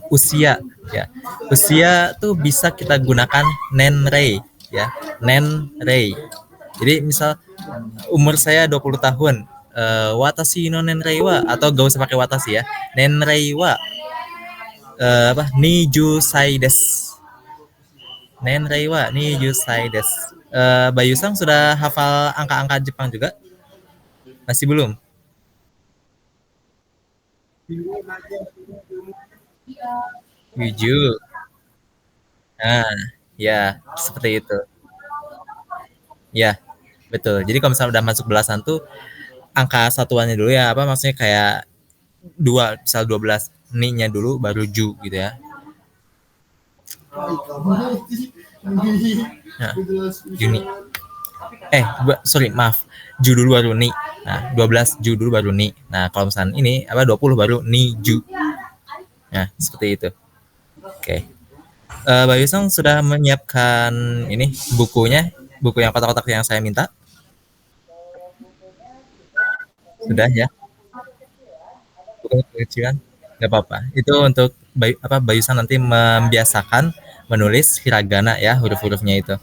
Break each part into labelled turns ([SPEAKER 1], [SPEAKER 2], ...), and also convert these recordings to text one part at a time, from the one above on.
[SPEAKER 1] usia ya. Usia tuh bisa kita gunakan nenrei ya. Nenrei. Jadi misal umur saya 20 tahun, watashi no nenrei wa, atau gak usah pakai watashi ya. Nenrei wa apa? Niju sai desu. Nenrei wa niju sai desu. Bayu Sang sudah hafal angka-angka Jepang juga? Masih belum? Tujuh. Nah, ya seperti itu. Ya, betul. Jadi kalau misalnya udah masuk belasan tuh angka satuannya dulu ya, apa maksudnya kayak dua, misal 12 ni-nya dulu baru ju gitu ya. Nah, Juni. Sorry, maaf. Ju dulu baru ni. Nah, 12 ju dulu baru ni. Nah, kalau misalnya ini apa 20 baru ni ju. Nah, seperti itu. Oke. Bayu Sang sudah menyiapkan ini bukunya, buku yang kotak-kotak yang saya minta. Sudah ya. Buku kecilan. Gak apa-apa. Itu untuk Bayu Sang nanti membiasakan menulis hiragana ya, huruf-hurufnya itu.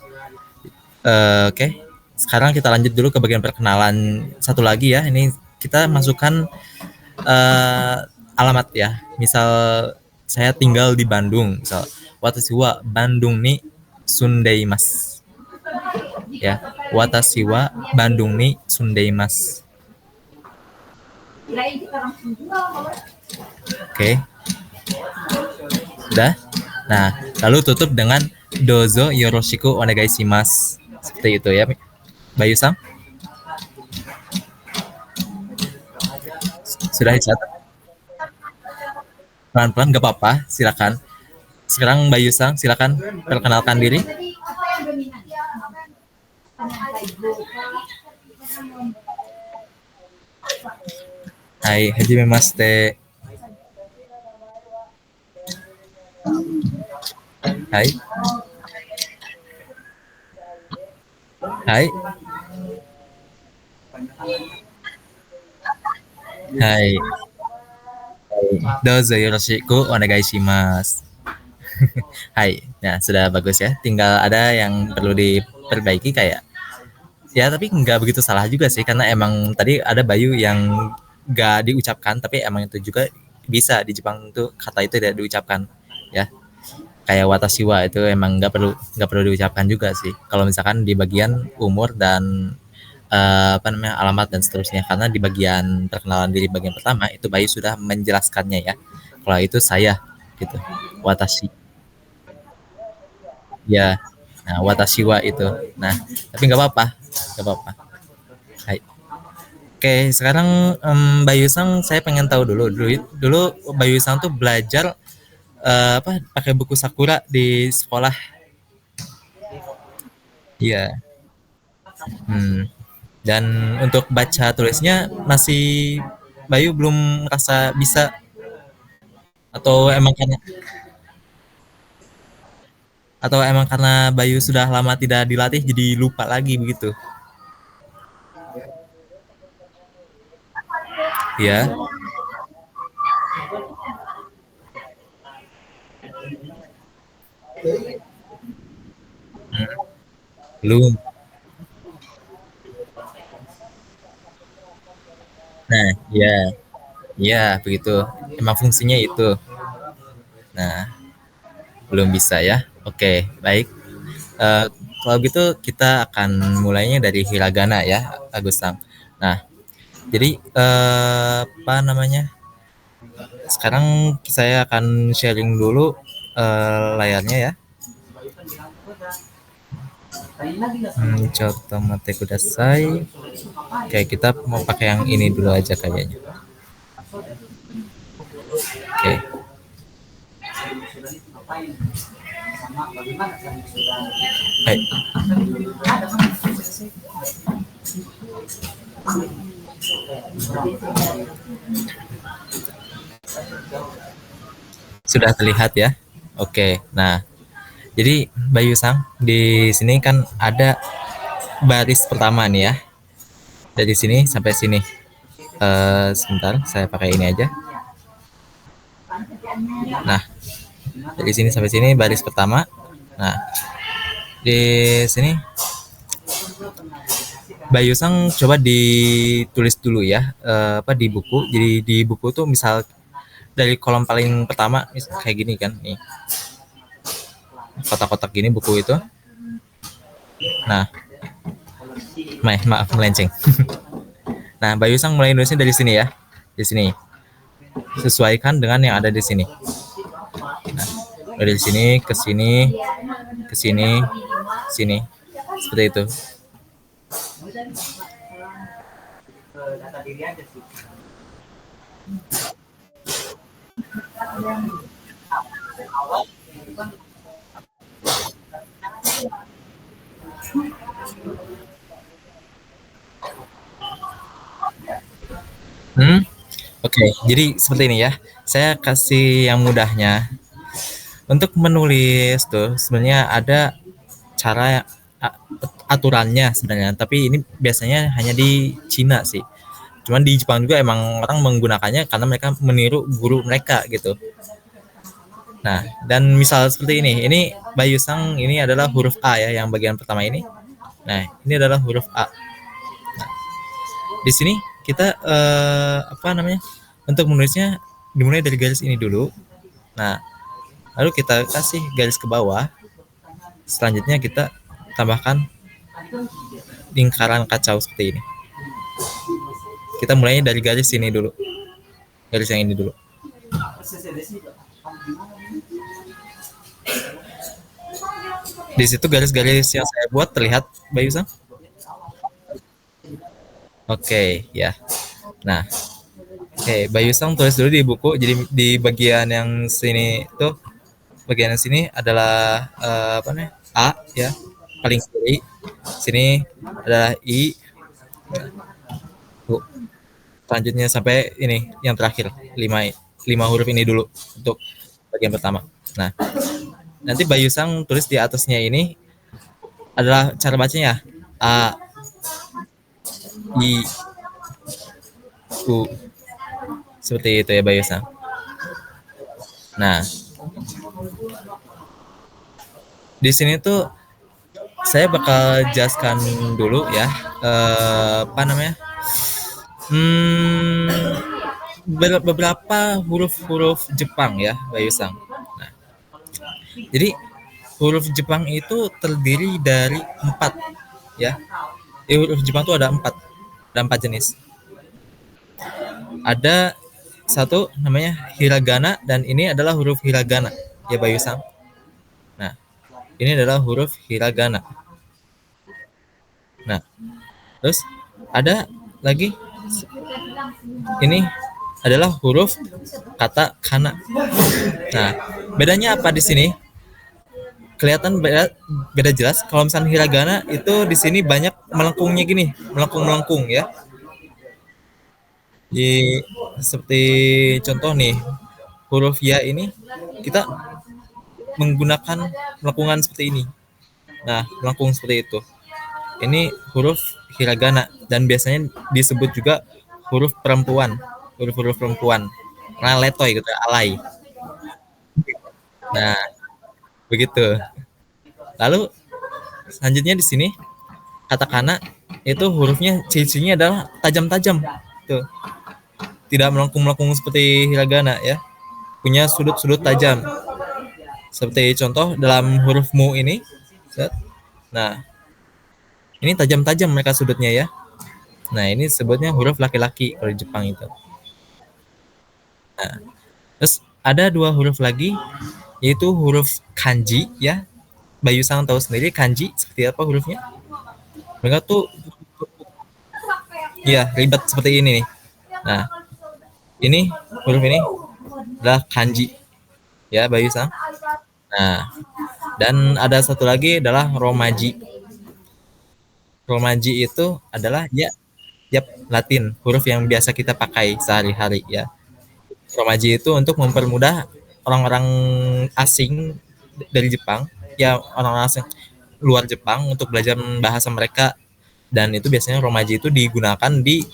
[SPEAKER 1] Oke. Sekarang kita lanjut dulu ke bagian perkenalan satu lagi ya. Ini kita masukkan alamat ya. Misal saya tinggal di Bandung, misal watashi wa Bandung ni sundeimasu. Ya, watashi wa Bandung ni sundeimasu. Oke. Sudah? Nah, lalu tutup dengan dozo yoroshiku onegai shimasu. Seperti itu ya, Bayu Sang. Sudah dicatat? Pelan-pelan gak apa-apa, silakan. Sekarang Bayu Sang, silakan perkenalkan diri. Hai, hajime maste. Hai. Hai. Hai. Dozo yoroshiku onegai shimasu. Hai. Nah, sudah bagus ya. Tinggal ada yang perlu diperbaiki kayak ya, tapi nggak begitu salah juga sih, karena emang tadi ada Bayu yang nggak diucapkan, tapi emang itu juga bisa di Jepang tuh kata itu tidak diucapkan ya. Kayak watashi wa itu emang nggak perlu diucapkan juga sih. Kalau misalkan di bagian umur dan apa namanya alamat dan seterusnya, karena di bagian perkenalan diri bagian pertama itu Bayu sudah menjelaskannya ya. Kalau itu saya gitu, watashi ya. Nah, watashi wa itu. Nah, tapi nggak apa-apa, nggak apa-apa. Hai. Oke, sekarang Bayu Sang saya pengen tahu dulu Bayu Sang tuh belajar apa pakai buku Sakura di sekolah. Iya. Hmm. Dan untuk baca tulisnya masih Bayu belum merasa bisa, atau emang karena Bayu sudah lama tidak dilatih jadi lupa lagi begitu. Ya. Hmm. Belum. Nah, ya, ya begitu. Emang fungsinya itu. Nah, belum bisa ya. Oke, baik. Eh, Kalau gitu kita akan mulainya dari hiragana ya, Agusang. Nah, jadi apa namanya? Sekarang saya akan sharing dulu layarnya ya. Contoh mate kudasai. Oke, kita mau pakai yang ini dulu aja kayaknya. Oke. Baik. Sudah terlihat ya. Oke. Nah, jadi Bayu Sang di sini kan ada baris pertama nih ya. Dari sini sampai sini. Sebentar, saya pakai ini aja. Nah, dari sini sampai sini baris pertama. Nah, di sini Bayu Sang coba ditulis dulu ya, apa di buku. Jadi di buku tuh misal dari kolom paling pertama kayak gini kan, nih kotak-kotak gini buku itu. Nah, maaf melenceng. Nah, Bayu Sang mulai nulisnya dari sini ya, di sini. Sesuaikan dengan yang ada di sini. Nah, dari sini ke sini, ke sini, sini, seperti itu. Hmm, Oke, jadi seperti ini ya. Saya kasih yang mudahnya. Untuk menulis tuh sebenarnya ada cara aturannya sebenarnya, tapi ini biasanya hanya di Cina sih. Cuman di Jepang juga emang orang menggunakannya karena mereka meniru guru mereka gitu. Nah, dan misal seperti ini Bayu Sang ini adalah huruf A ya, yang bagian pertama ini. Nah, ini adalah huruf A. Nah, di sini kita apa namanya? Untuk menulisnya dimulai dari garis ini dulu. Nah, lalu kita kasih garis ke bawah. Selanjutnya kita tambahkan lingkaran kacau seperti ini. Kita mulainya dari garis ini dulu. Garis yang ini dulu. Di situ garis-garis yang saya buat terlihat, Bayu Sang? Oke, ya. Nah, oke, Bayu Sang tulis dulu di buku. Jadi di bagian yang sini tuh, bagian yang sini adalah apa namanya? A ya, paling kiri. Sini adalah I. Bu. Selanjutnya sampai ini yang terakhir, 5 huruf ini dulu untuk bagian pertama. Nah, nanti Bayu Sang tulis di atasnya ini adalah cara bacanya A, I, U, seperti itu ya Bayu Sang. Nah, di sini tuh saya bakal jelaskan dulu ya, apa namanya, beberapa huruf-huruf Jepang ya Bayu Sang. Nah, jadi huruf Jepang itu terdiri dari 4 ya. Huruf Jepang itu ada 4 jenis. Ada satu namanya hiragana, dan ini adalah huruf hiragana ya Bayu Sang. Nah, ini adalah huruf hiragana. Nah, terus ada lagi, ini adalah huruf kata kana. Nah, bedanya apa di sini? Kelihatan beda jelas. Kalau misalnya hiragana itu di sini banyak melengkungnya gini, melengkung ya. Di seperti contoh nih, huruf ya ini kita menggunakan melengkungan seperti ini. Nah, melengkung seperti itu. Ini huruf hiragana dan biasanya disebut juga huruf perempuan, huruf-huruf perempuan. Nah, letoy gitu, alay. Nah, begitu. Lalu selanjutnya di sini katakana itu hurufnya ciri-cirinya adalah tajam-tajam. Tuh. Tidak melengkung-melengkung seperti hiragana ya. Punya sudut-sudut tajam. Seperti contoh dalam huruf mu ini. Nah, ini tajam-tajam mereka sudutnya ya. Nah, ini sebutnya huruf laki-laki kalau di Jepang itu. Nah, terus ada 2 huruf lagi, yaitu huruf kanji ya. Bayu Sang tahu sendiri kanji seperti apa hurufnya. Mereka tuh ya ribet seperti ini nih. Nah, ini huruf ini adalah kanji ya Bayu Sang. Nah, dan ada satu lagi adalah romaji. Romaji itu adalah ya, yap, Latin, huruf yang biasa kita pakai sehari-hari ya. Romaji itu untuk mempermudah orang-orang asing dari Jepang, ya orang-orang asing luar Jepang untuk belajar bahasa mereka, dan itu biasanya romaji itu digunakan di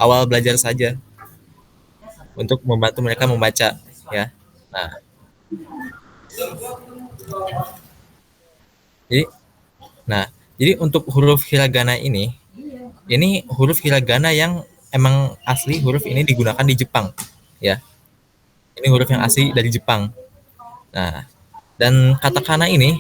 [SPEAKER 1] awal belajar saja untuk membantu mereka membaca ya. Nah, jadi nah, jadi untuk huruf hiragana ini huruf hiragana yang emang asli huruf ini digunakan di Jepang, ya. Ini huruf yang asli dari Jepang. Nah, dan katakana ini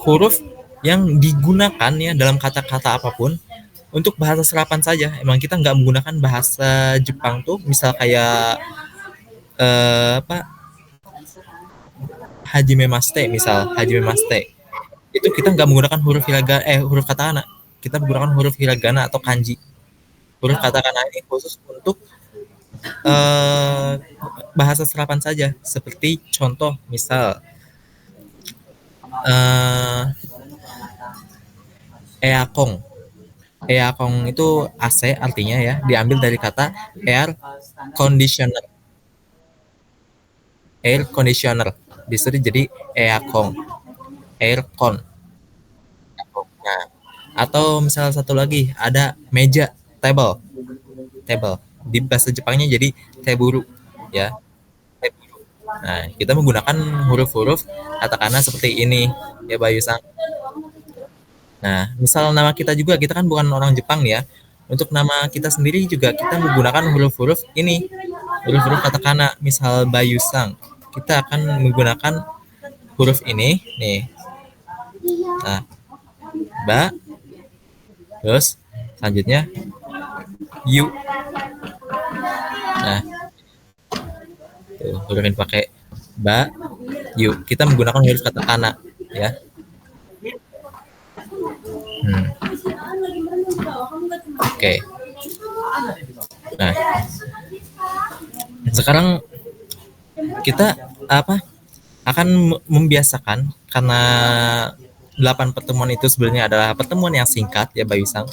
[SPEAKER 1] huruf yang digunakan ya dalam kata-kata apapun untuk bahasa serapan saja. Emang kita nggak menggunakan bahasa Jepang tuh, misal kayak apa hajime maste, misal hajime maste. Itu kita nggak menggunakan huruf hiragana, huruf katakana. Kita menggunakan huruf hiragana atau kanji. Huruf katakana ini khusus untuk eh, bahasa serapan saja. Seperti contoh, misal eh, eakong. Eakong itu AC artinya ya, diambil dari kata air conditioner. Air conditioner. Disuruh jadi eakong. Aircon. Nah, atau misalnya satu lagi ada meja, table. Table. Di bahasa Jepangnya jadi teburu ya. Teburu. Nah, kita menggunakan huruf-huruf katakana seperti ini ya Bayu-san. Nah, misal nama kita juga, kita kan bukan orang Jepang ya. Untuk nama kita sendiri juga kita menggunakan huruf-huruf ini, huruf-huruf katakana. Misal Bayu-sang, kita akan menggunakan huruf ini nih. Nah, ba, terus selanjutnya yu. Nah, tuh, huruf ini pakai ba, yu. Kita menggunakan huruf katakana ya. Oke. Nah, sekarang kita akan membiasakan, karena 8 pertemuan itu sebenarnya adalah pertemuan yang singkat ya Bayu-san.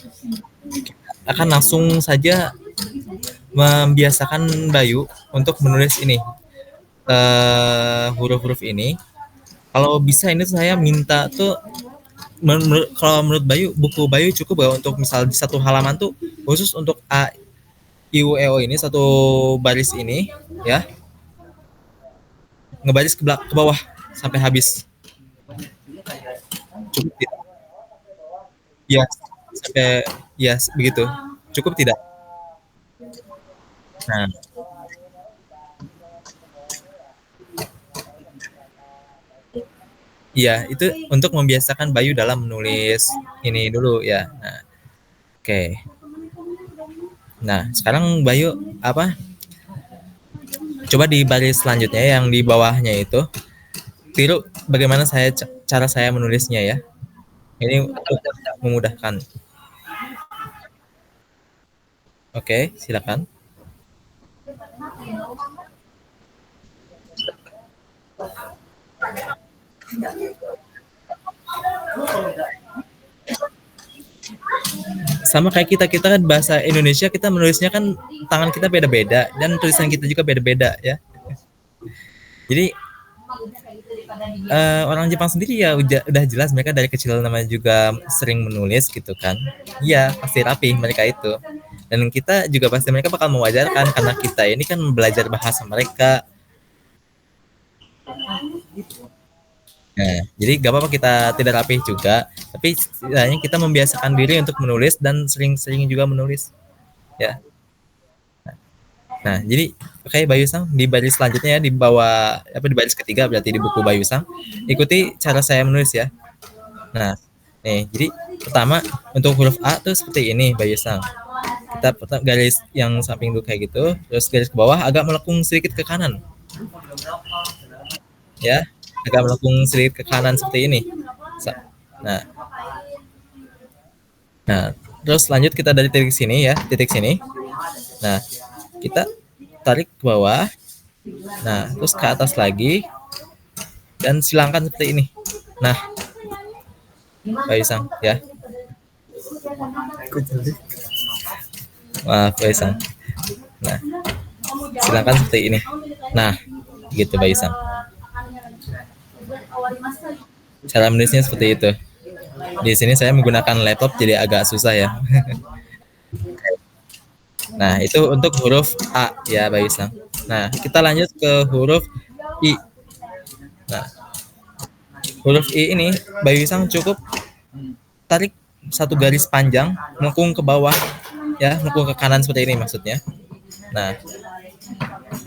[SPEAKER 1] Akan langsung saja membiasakan Bayu untuk menulis ini huruf-huruf ini. Kalau bisa ini saya minta tuh kalau menurut Bayu, buku Bayu cukup gak untuk misal di satu halaman tuh khusus untuk A I U E O ini, satu baris ini ya, ngebaris ke bawah sampai habis. Cukup tidak? Ya, sampai ya begitu. Cukup tidak? Nah, iya, itu untuk membiasakan Bayu dalam menulis ini dulu ya. Nah, oke. Nah, sekarang Bayu coba di baris selanjutnya yang di bawahnya itu tiru bagaimana cara saya menulisnya ya. Ini untuk memudahkan. Oke, silakan. Sama kayak kita kan bahasa Indonesia, kita menulisnya kan tangan kita beda-beda dan tulisan kita juga beda-beda ya. Jadi orang Jepang sendiri ya udah jelas, mereka dari kecil namanya juga sering menulis gitu kan. Iya, pasti rapi mereka itu. Dan kita juga pasti mereka bakal mewajarkan karena kita ini kan belajar bahasa mereka. Nah, jadi gak apa-apa kita tidak rapih juga, tapi setidaknya kita membiasakan diri untuk menulis dan sering-sering juga menulis. Ya. Nah, jadi oke Bayu Sang, di baris selanjutnya ya, di bawah di baris ketiga berarti di buku Bayu Sang, ikuti cara saya menulis ya. Nah, nih, jadi pertama untuk huruf A tuh seperti ini Bayu Sang. Kita garis yang samping dulu kayak gitu, terus garis ke bawah agak melengkung sedikit ke kanan. Ya, agak melengkung sedikit ke kanan seperti ini. Nah, terus lanjut kita dari titik sini ya, titik sini. Nah, kita tarik ke bawah. Nah, terus ke atas lagi. Dan silangkan seperti ini. Nah, Bayu Sang ya. Maaf Bayu Sang. Nah, silangkan seperti ini. Nah, gitu Bayu Sang. Cara menulisnya seperti itu. Di sini saya menggunakan laptop jadi agak susah ya. Nah, itu untuk huruf A ya Bayu Sang. Nah, kita lanjut ke huruf I. Nah, huruf I ini Bayu Isang cukup tarik satu garis panjang melengkung ke bawah ya, melengkung ke kanan seperti ini maksudnya. Nah,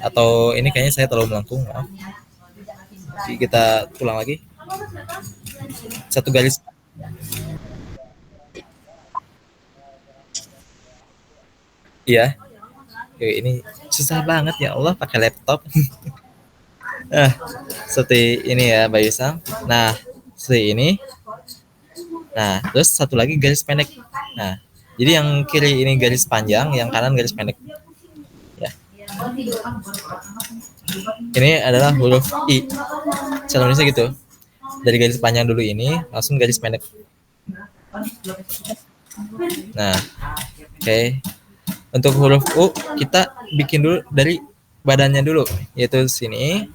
[SPEAKER 1] atau ini kayaknya saya terlalu melengkung, maaf. Jadi kita ulang lagi. Satu garis. Iya. Ini susah banget ya Allah pakai laptop. Nah, seperti ini ya Bayu Sang. Nah, seperti ini. Nah, terus satu lagi garis pendek. Nah, jadi yang kiri ini garis panjang, yang kanan garis pendek. Ya. Ini adalah huruf I. Secara Indonesia gitu. Dari garis panjang dulu ini, langsung garis pendek. Nah, oke. Untuk huruf U, kita bikin dulu dari badannya dulu, yaitu sini.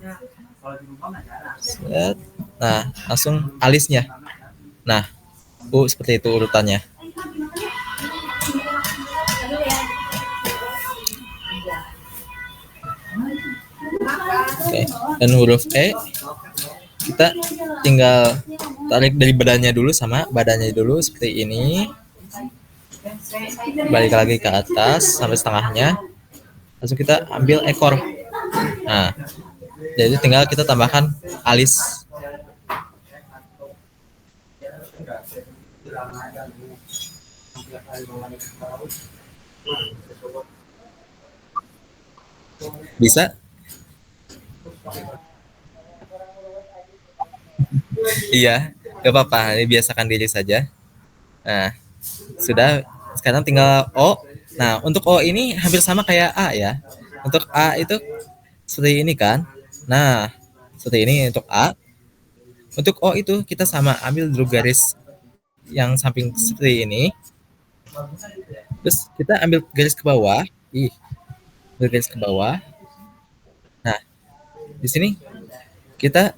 [SPEAKER 1] Nah, langsung alisnya. Nah, U seperti itu urutannya. Oke. Dan huruf E kita tinggal tarik dari badannya dulu sama badannya dulu seperti ini. Balik lagi ke atas sampai setengahnya. Langsung kita ambil ekor. Nah, jadi tinggal kita tambahkan alis. Bisa? Iya, gak apa-apa. Ini biasakan diri saja. Nah, sudah. Sekarang tinggal O. Nah, untuk O ini hampir sama kayak A ya. Untuk A itu seperti ini kan. Nah, seperti ini untuk A. Untuk O itu kita sama ambil dulu garis yang samping seperti ini. Terus kita ambil garis ke bawah. Ambil garis ke bawah. Nah, di sini kita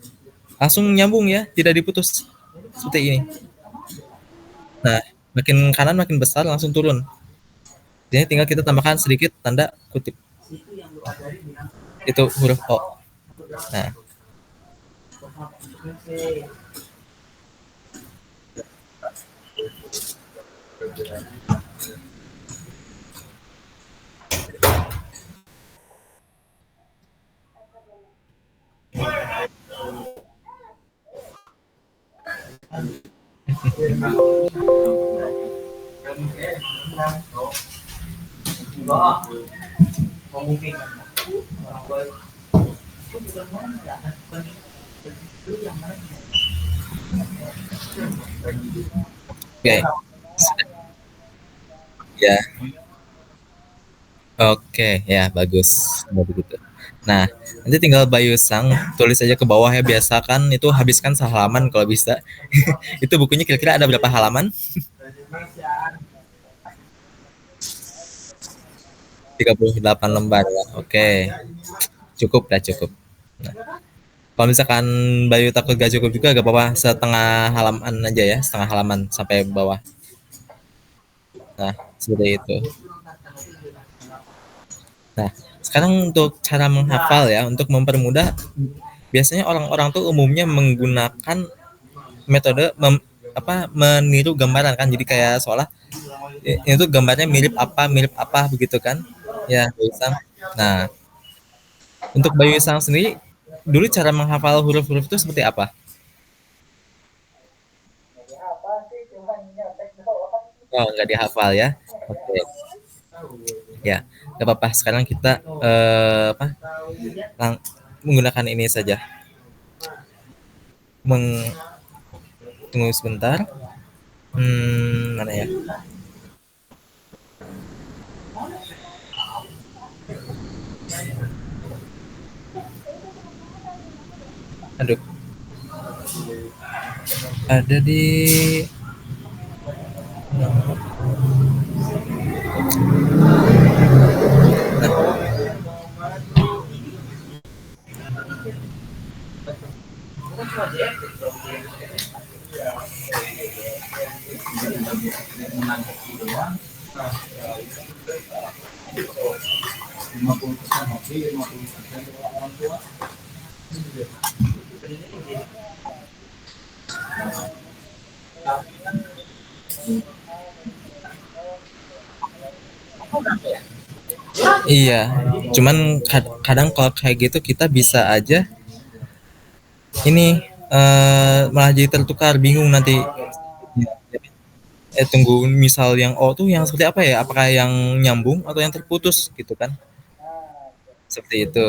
[SPEAKER 1] langsung nyambung ya, tidak diputus seperti ini. Nah, makin kanan makin besar langsung turun. Jadi tinggal kita tambahkan sedikit tanda kutip. Itu huruf O. Nah. Oke. Ya. Oke, ya bagus. Begitu. Nah, nanti tinggal Bayu Sang tulis aja ke bawah ya, biasakan itu habiskan sehalaman kalau bisa. Itu bukunya kira-kira ada berapa halaman? 38 lembar ya. Oke. Cukup lah, cukup. Nah, kalau misalkan Bayu takut gak cukup juga gak apa-apa, setengah halaman aja ya, setengah halaman sampai bawah. Nah, seperti itu. Nah, sekarang untuk cara menghafal ya, untuk mempermudah, biasanya orang-orang tuh umumnya menggunakan metode meniru gambaran kan, jadi kayak seolah itu gambarnya mirip apa begitu kan, ya Bayu Sang. Nah, untuk Bayu Sang sendiri, dulu cara menghafal huruf-huruf itu seperti apa? Oh, nggak dihafal ya. Oke. Ya, nggak apa-apa. Sekarang kita menggunakan ini saja. Tunggu sebentar. Mana ya? Aduh. Ada di Iya, cuman kadang kalau kayak gitu kita bisa aja ini malah jadi tertukar, bingung nanti. Tunggu misal yang O tuh yang seperti apa ya? Apakah yang nyambung atau yang terputus gitu kan? Seperti itu.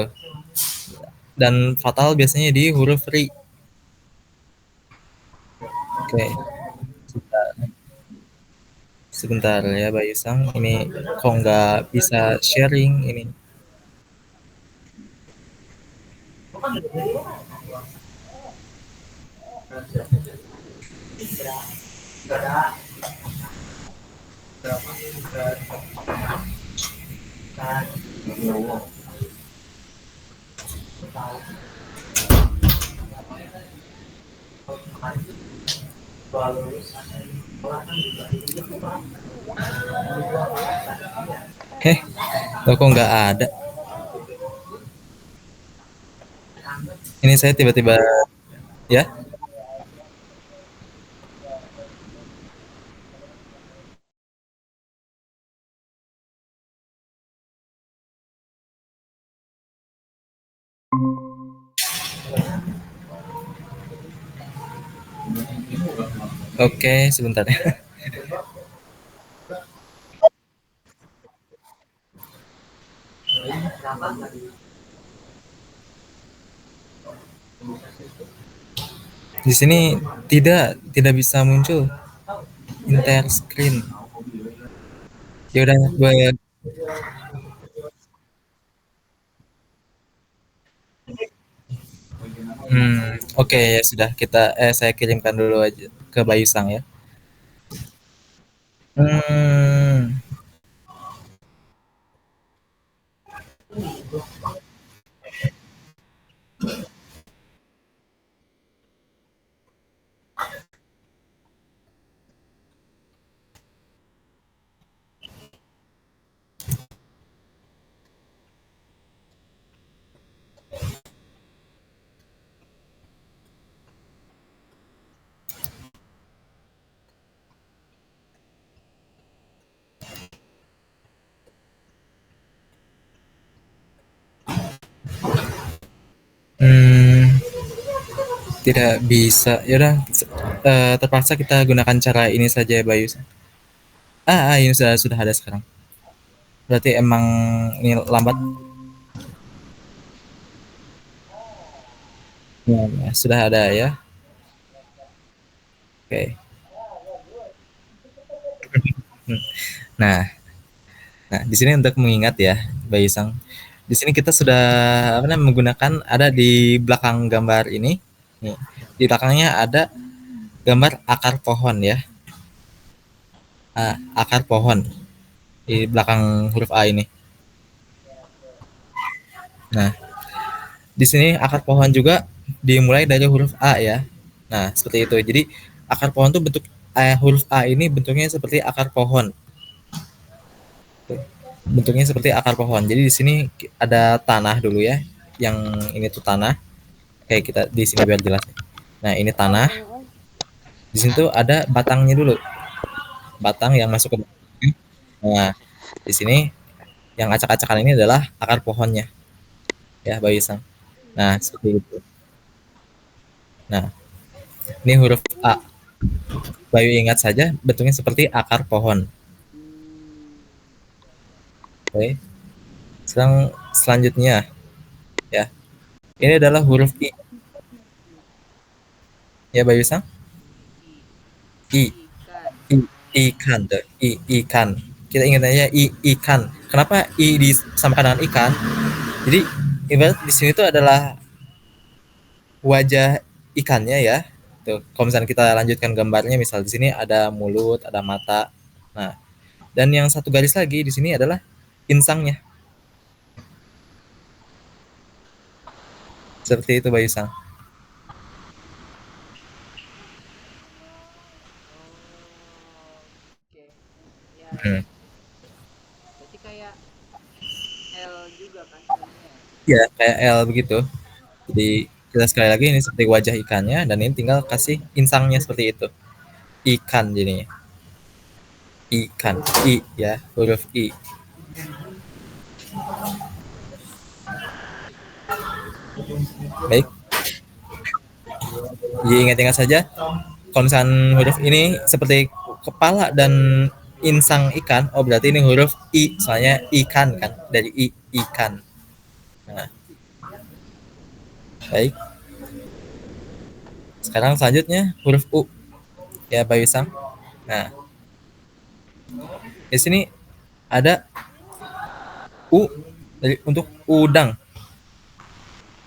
[SPEAKER 1] Dan fatal biasanya di huruf ri. Oke, sebentar ya Bayu Sang. Ini kok nggak bisa sharing ini? Heh, kok nggak ada? Ini saya tiba-tiba ya. Oke, sebentar ya. Di sini tidak bisa muncul enter screen. Ya udah gue oke ya sudah saya kirimkan dulu aja ke Bayu Sang ya. Hmm, hmm, tidak bisa. Ya udah terpaksa kita gunakan cara ini saja ya Bayu. Ini sudah ada sekarang. Berarti emang ini lambat. Ya, sudah ada ya. Oke. Nah, nah di sini untuk mengingat ya, Bayu Sang. Di sini kita sudah apa namanya menggunakan ada di belakang gambar ini. Nih, di belakangnya ada gambar akar pohon ya. Akar pohon di belakang huruf A ini. Nah, di sini akar pohon juga dimulai dari huruf A ya. Nah, seperti itu. Jadi akar pohon tuh huruf A ini bentuknya seperti akar pohon. Bentuknya seperti akar pohon. Jadi di sini ada tanah dulu ya. Yang ini tuh tanah. Kayak kita di sini biar jelas. Nah, ini tanah. Di sini tuh ada batangnya dulu. Batang yang masuk ke. Nah, di sini yang acak-acakan ini adalah akar pohonnya ya, Bayu Sang. Nah, seperti itu. Nah, ini huruf A. Bayu ingat saja bentuknya seperti akar pohon. Oke. Selanjutnya ya. Ini adalah huruf I ya Bayu Sang. I. I ikan tuh. Ikan. Kita ingat aja ikan. Kenapa I disamakan dengan ikan? Jadi ibarat di sini tuh adalah wajah ikannya ya. Tuh, kalau misalnya kita lanjutkan gambarnya, misal di sini ada mulut, ada mata. Nah, dan yang satu garis lagi di sini adalah insangnya. Seperti itu Bayu Sang.
[SPEAKER 2] Oke. Ya,
[SPEAKER 1] Hmm.
[SPEAKER 2] berarti kayak L juga kan jadinya.
[SPEAKER 1] Ya, kayak L begitu. Jadi Kita sekali lagi ini seperti wajah ikannya dan ini tinggal kasih insangnya seperti itu. Ikan jadinya. Ikan, I ya, huruf I. Baik, jadi ingat-ingat saja, kalau misalkan huruf ini seperti kepala dan insang ikan, oh berarti ini huruf I, soalnya ikan kan, dari I, ikan. Nah, baik. Sekarang selanjutnya huruf U, ya Pak Wisam. Nah, di sini ada U dari untuk udang.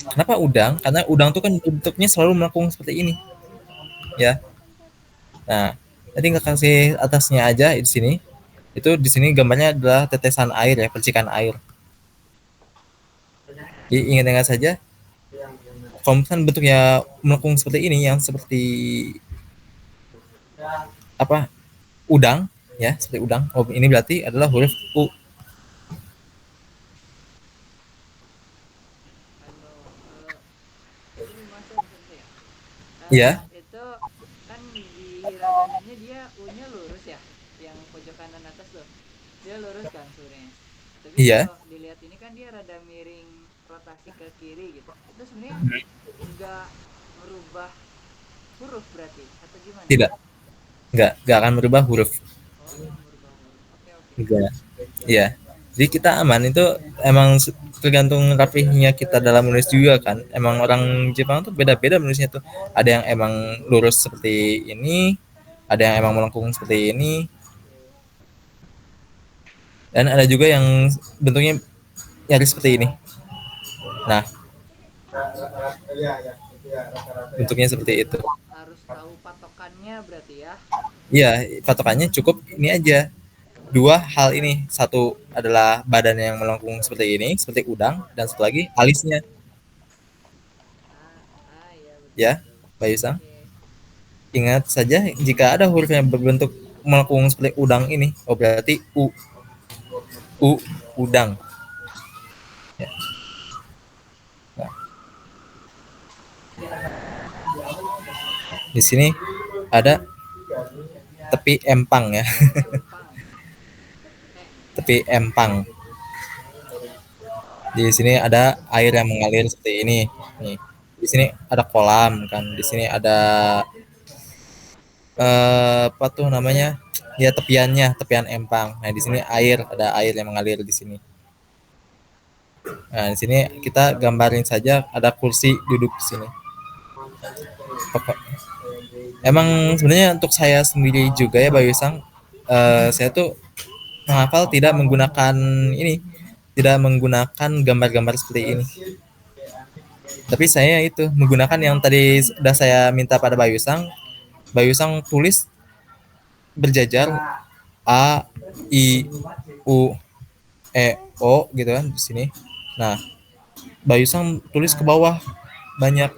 [SPEAKER 1] Kenapa udang? Karena udang itu kan bentuknya selalu melengkung seperti ini, ya. Nah, tadi nggak kasih atasnya aja di sini. Itu di sini gambarnya adalah tetesan air ya, percikan air. Jadi ingat-ingat saja, kalau misalkan bentuknya melengkung seperti ini, yang seperti apa udang, ya seperti udang. Oh ini berarti adalah huruf U.
[SPEAKER 2] Ini masa bisa ya.
[SPEAKER 1] Ya,
[SPEAKER 2] Itu kan di hiragananya dia U-nya lurus ya, yang pojok kanan atas tuh dia lurus kan sebenarnya. Tapi
[SPEAKER 1] iya,
[SPEAKER 2] kalau dilihat ini kan dia rada miring rotasi ke kiri gitu. Itu sebenarnya nggak merubah huruf berarti atau gimana?
[SPEAKER 1] tidak, nggak akan merubah huruf.
[SPEAKER 2] Oh, nggak merubah huruf. Oke oke.
[SPEAKER 1] Enggak. Iya. Jadi kita aman itu emang tergantung rapihnya kita dalam menulis juga kan. Emang orang Jepang tuh beda-beda menulisnya tuh. Ada yang emang lurus seperti ini, ada yang emang melengkung seperti ini, dan ada juga yang bentuknya nyaris seperti ini. Nah, bentuknya seperti itu.
[SPEAKER 2] Harus tahu patokannya berarti ya.
[SPEAKER 1] Iya, patokannya cukup ini aja. Dua hal ini, satu adalah badan yang melengkung seperti ini, seperti udang, dan satu lagi alisnya,
[SPEAKER 2] Ah, ah ya betul.
[SPEAKER 1] ya, Mbak Yusang.
[SPEAKER 2] Oke.
[SPEAKER 1] Ingat saja jika ada huruf yang berbentuk melengkung seperti udang ini, oh berarti U, udang. Ya. Nah, di sini ada tepi empang ya,
[SPEAKER 2] Empang. Eh,
[SPEAKER 1] tepi empang. Di sini ada air yang mengalir seperti ini. Nih, di sini ada kolam kan, di sini ada apa tuh namanya? Ya tepiannya, tepian empang. Nah, di sini air, ada air yang mengalir di sini. Nah, di sini kita gambarin saja ada kursi duduk di sini. Emang sebenarnya untuk saya sendiri juga ya Bayu Sang, saya tuh menghafal tidak menggunakan ini, tidak menggunakan gambar-gambar seperti ini. Tapi saya itu menggunakan yang tadi sudah saya minta pada Bayu Sang tulis berjajar A, I, U, E, O gitu kan di sini. Nah, Bayu Sang tulis ke bawah banyak.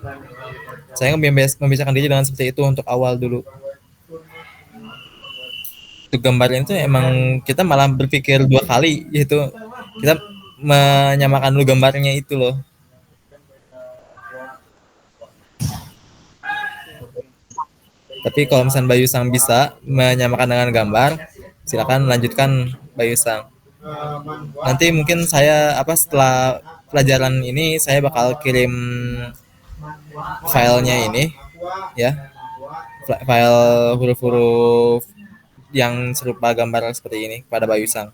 [SPEAKER 1] Saya membiasakan diri dengan seperti itu untuk awal dulu. Untuk gambarnya itu emang kita malah berpikir dua kali, yaitu kita menyamakan dulu gambarnya itu loh.
[SPEAKER 2] oke oke.
[SPEAKER 1] Tapi kalau misalnya Bayu Sang bisa menyamakan dengan gambar, silakan lanjutkan Bayu Sang. Nanti mungkin saya setelah pelajaran ini saya bakal kirim filenya ini ya, file huruf-huruf yang serupa gambar seperti ini kepada Bayu Sang.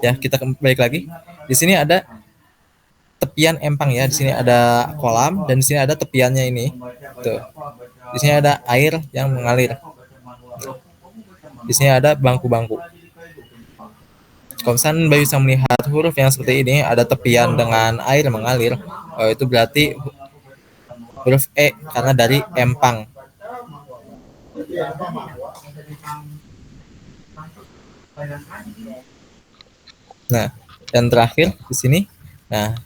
[SPEAKER 1] Ya, kita balik lagi. Di sini ada tepian empang ya. Di sini ada kolam dan di sini ada tepiannya ini. Tuh. Di sini ada air yang mengalir. Di sini ada bangku-bangku. Kalau misalnya Bayu Sang melihat huruf yang seperti ini, ada tepian dengan air mengalir, itu berarti huruf E karena dari empang. Nah, dan terakhir di sini, nah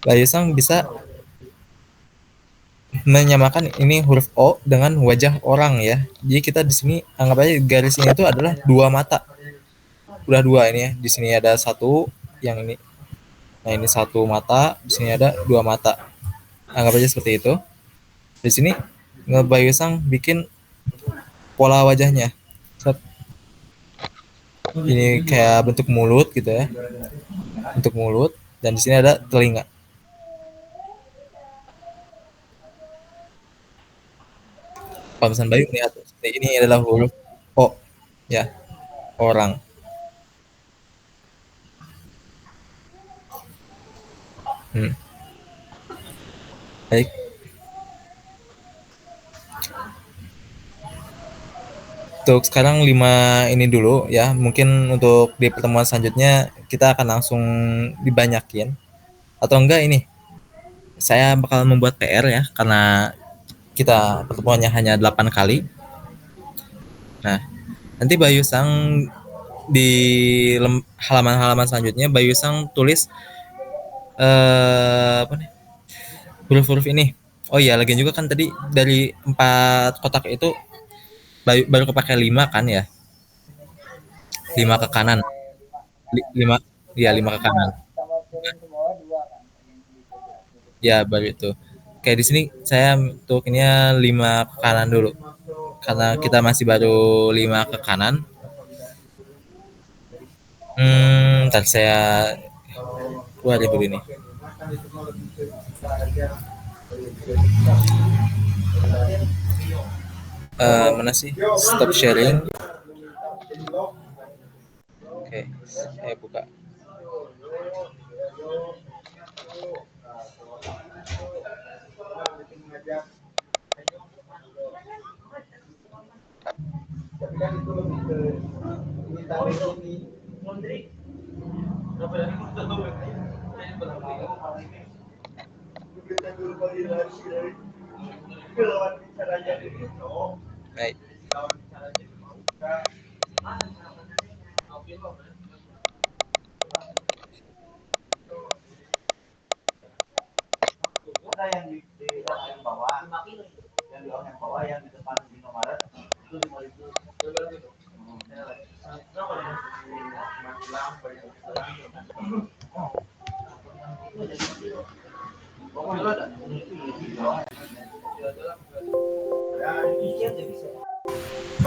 [SPEAKER 1] Bayu Sang bisa menyamakan ini huruf O dengan wajah orang ya. Jadi kita di sini anggap aja garisnya itu adalah dua mata. Udah dua ini ya. Di sini ada satu yang ini. Nah, ini satu mata, di sini ada dua mata. Anggap aja seperti itu. Di sini Ngebayusang bikin pola wajahnya. Ini kayak bentuk mulut gitu ya. Bentuk mulut dan di sini ada telinga. Pamsan Bayu melihat ini adalah huruf O ya, orang. Hmm. Baik, untuk sekarang 5 ini dulu ya. Mungkin untuk di pertemuan selanjutnya kita akan langsung dibanyakin. Atau enggak ini, saya bakal membuat PR ya, karena kita pertemuannya hanya 8 kali. Nah, nanti Bayu Sang di halaman-halaman selanjutnya Bayu Sang tulis apa nih, huruf-huruf ini. Oh iya, lagi juga kan tadi dari 4 kotak itu baru kepake 5 kan ya, 5 ke kanan. 5, ya 5 ke kanan. Ya baru itu. Kayak di sini saya untuk ini 5 ke kanan dulu. Karena kita masih baru 5 ke kanan. Ntar saya keluar dulu ini. Mana sih? Stop sharing. Oke, saya buka. Baik.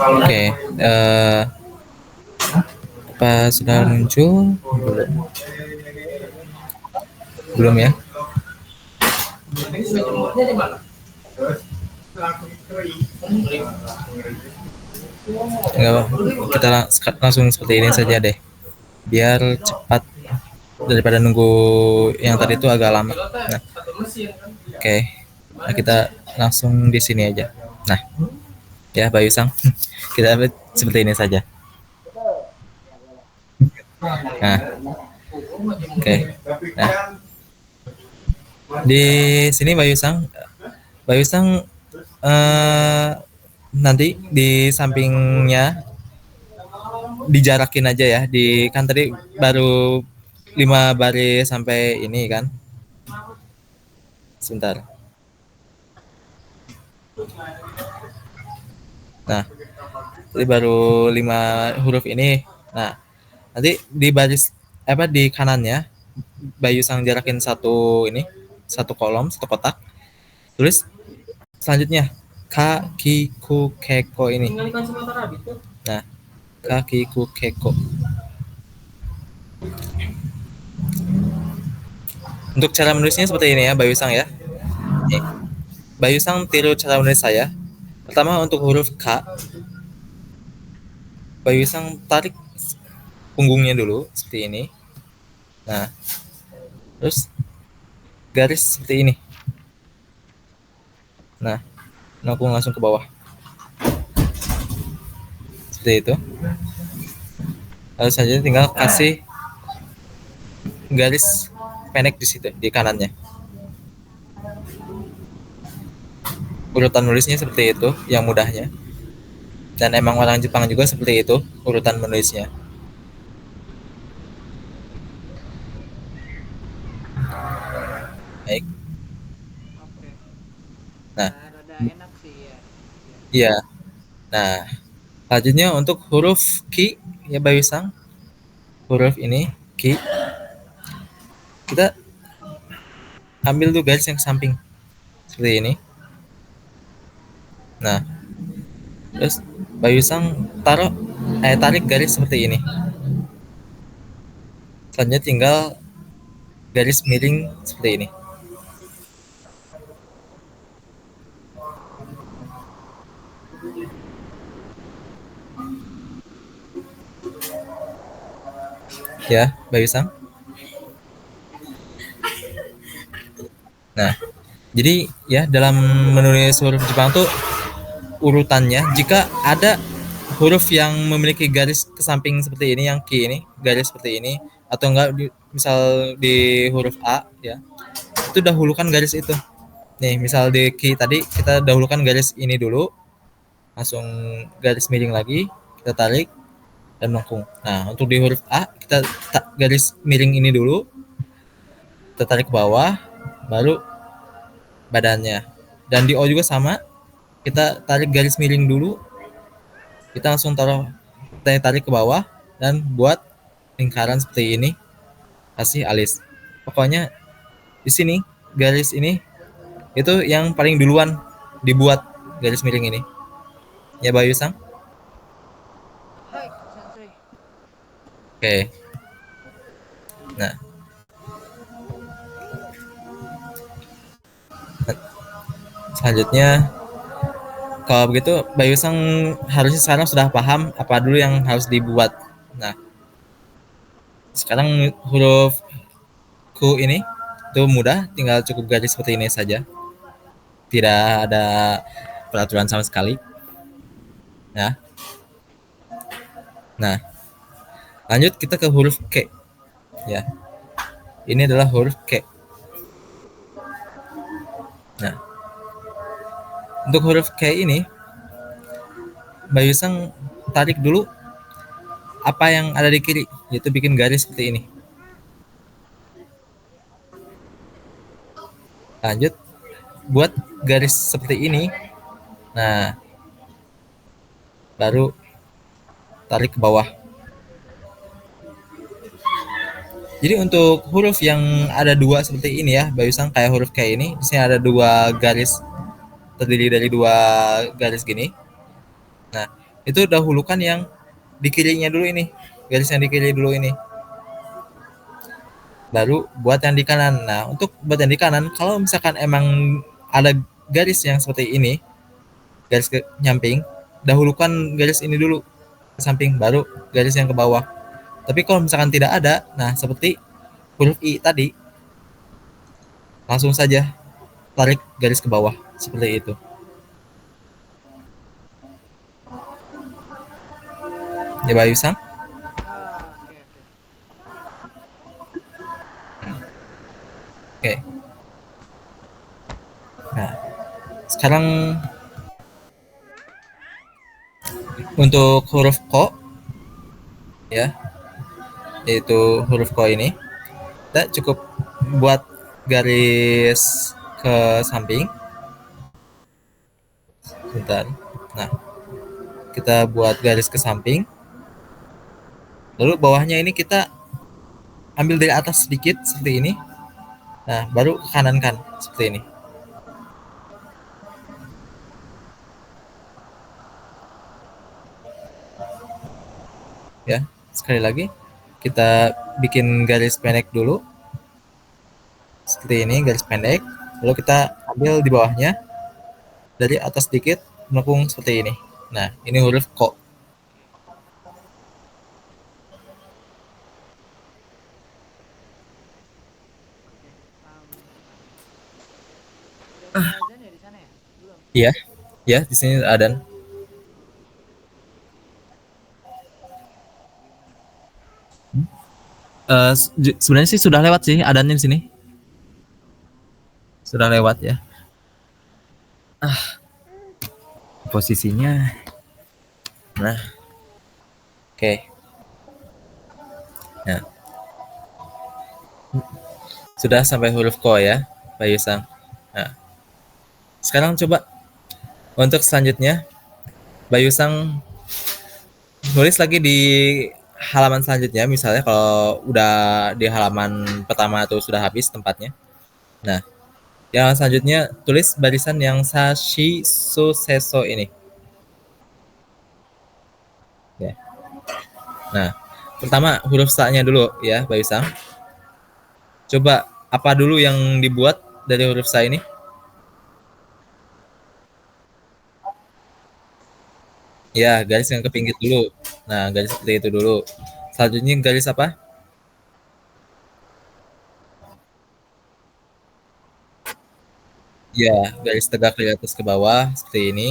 [SPEAKER 1] Oke, apa sudah muncul? Belum ya? Enggak, kita langsung seperti ini saja deh, biar cepat daripada nunggu yang tadi itu agak lama. Nah, oke, nah, kita langsung di sini aja. Nah, ya Bayu Sang, kita seperti ini saja. Nah, oke. Nah, di sini Bayu Sang nanti di sampingnya dijarakin aja ya. Di kan tadi baru 5 baris sampai ini kan. Sebentar. Nah, jadi baru 5 huruf ini. Nah, nanti di baris apa di kanannya Bayu Sang jarakin satu kolom, satu kotak. Tulis selanjutnya ka ki ku keko ini. Nah, ka ki ku keko. Untuk cara menulisnya seperti ini ya, Bayu Sang ya. Nih. Bayu Sang tiru cara menulis saya. Pertama untuk huruf K, Bayu Sang tarik punggungnya dulu seperti ini. Nah, terus garis seperti ini. Nah, aku langsung ke bawah. Seperti itu. Lalu saja tinggal kasih garis pendek di situ di kanannya. Urutan nulisnya seperti itu, yang mudahnya. Dan emang orang Jepang juga seperti itu urutan menulisnya. Baik.
[SPEAKER 2] Oke.
[SPEAKER 1] Nah,
[SPEAKER 2] Rada enak sih ya.
[SPEAKER 1] iya. Nah, selanjutnya untuk huruf ki ya Bayu Sang. Huruf ini ki. kita ambil tuh garis yang ke samping seperti ini. Nah, terus Bayu Sang tarik garis seperti ini. Selanjutnya tinggal garis miring seperti ini. Ya, Bayu Sang. Nah, jadi ya dalam menulis huruf Jepang tuh urutannya jika ada huruf yang memiliki garis ke samping seperti ini, yang ki ini, garis seperti ini, atau enggak misal di huruf A ya, itu dahulukan garis itu. Nih, misal di ki tadi kita dahulukan garis ini dulu, langsung garis miring lagi, kita tarik dan melengkung. Nah, untuk di huruf A kita garis miring ini dulu, kita tarik ke bawah, baru badannya. Dan di O juga sama, kita tarik garis miring dulu, kita langsung tarik ke bawah dan buat lingkaran seperti ini, kasih alis. Pokoknya di sini garis ini itu yang paling duluan dibuat garis miring ini. Ya Bayu Sang.
[SPEAKER 2] Hai, Sensei.
[SPEAKER 1] Oke. Nah, selanjutnya kalau begitu Bayu Sang harusnya sekarang sudah paham apa dulu yang harus dibuat. Nah, sekarang huruf ku ini itu mudah, tinggal cukup garis seperti ini saja. Tidak ada peraturan sama sekali. Ya. Nah, lanjut kita ke huruf K. Ya. Ini adalah huruf K. Nah, untuk huruf K ini Bayu Sang tarik dulu apa yang ada di kiri, yaitu bikin garis seperti ini. Lanjut buat garis seperti ini. Nah, baru tarik ke bawah. Jadi untuk huruf yang ada dua seperti ini ya, Bayu Sang, kayak huruf K ini, di sini ada dua garis, terdiri dari dua garis gini. Nah, itu dahulukan yang di kirinya dulu ini, garis yang di kiri dulu ini. Baru buat yang di kanan. Nah, untuk buat yang di kanan, kalau misalkan emang ada garis yang seperti ini, garis ke nyamping, dahulukan garis ini dulu ke samping, baru garis yang ke bawah. Tapi kalau misalkan tidak ada, nah seperti huruf I tadi, langsung saja tarik garis ke bawah seperti itu. Ya Bayu Sang.
[SPEAKER 2] Oke.
[SPEAKER 1] Oke. Nah, sekarang untuk huruf ko ya, yaitu huruf ko ini, kita cukup buat garis ke samping. Bentar. Nah, kita buat garis ke samping. Lalu bawahnya ini kita ambil dari atas sedikit seperti ini. Nah, baru ke kanan kan seperti ini. Ya, sekali lagi kita bikin garis pendek dulu. Seperti ini, garis pendek. Lalu kita ambil di bawahnya dari atas sedikit, melengkung seperti ini. Nah, ini huruf ko.
[SPEAKER 2] Udah mulai azan ya di sana ya? Belum.
[SPEAKER 1] Iya, ya di sini adan. Sebenarnya sih sudah lewat sih adannya di sini. Sudah lewat ya. Posisinya. Nah, oke. Nah, sudah sampai huruf ko ya, Bayu Sang. Nah, sekarang coba untuk selanjutnya Bayu Sang nulis lagi di halaman selanjutnya, misalnya kalau udah di halaman pertama tuh sudah habis tempatnya. Nah, yang selanjutnya tulis barisan yang sashi su seso ini. Ya. Nah, pertama huruf sa-nya dulu ya, Bayusang. Coba apa dulu yang dibuat dari huruf sa ini? Ya, garis yang ke pinggir dulu. Nah, garis seperti itu dulu. Selanjutnya garis apa? Ya, garis tegak dari atas ke bawah seperti ini.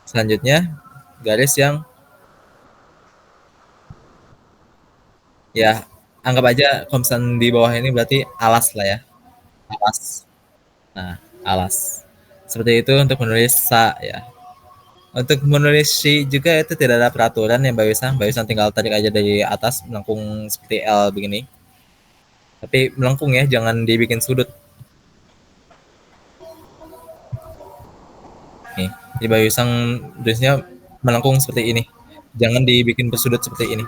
[SPEAKER 1] Selanjutnya garis yang ya anggap aja kalau misalnya di bawah ini berarti alas lah ya. Alas. Nah, alas. Seperti itu untuk menulis sa ya. Untuk menulis shi juga itu tidak ada peraturan ya Mbak Wisang. Mbak Wisang tinggal tarik aja dari atas melengkung seperti L begini. Tapi melengkung ya, jangan dibikin sudut. Nih, di Mbak Wisang tulisnya melengkung seperti ini. Jangan dibikin bersudut seperti ini.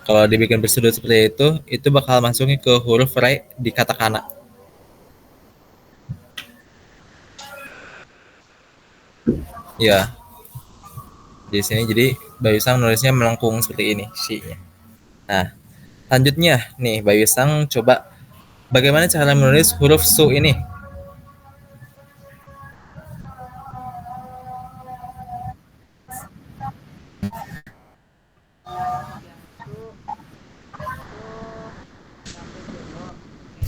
[SPEAKER 1] Kalau dibikin bersudut seperti itu bakal masuknya ke huruf re di katakana. Ya, di sini jadi Bayu Sang nulisnya melengkung seperti ini, shi-nya. Nah, selanjutnya nih Bayu Sang coba bagaimana cara menulis huruf su ini?
[SPEAKER 2] Yang su itu samping dulu. Oke.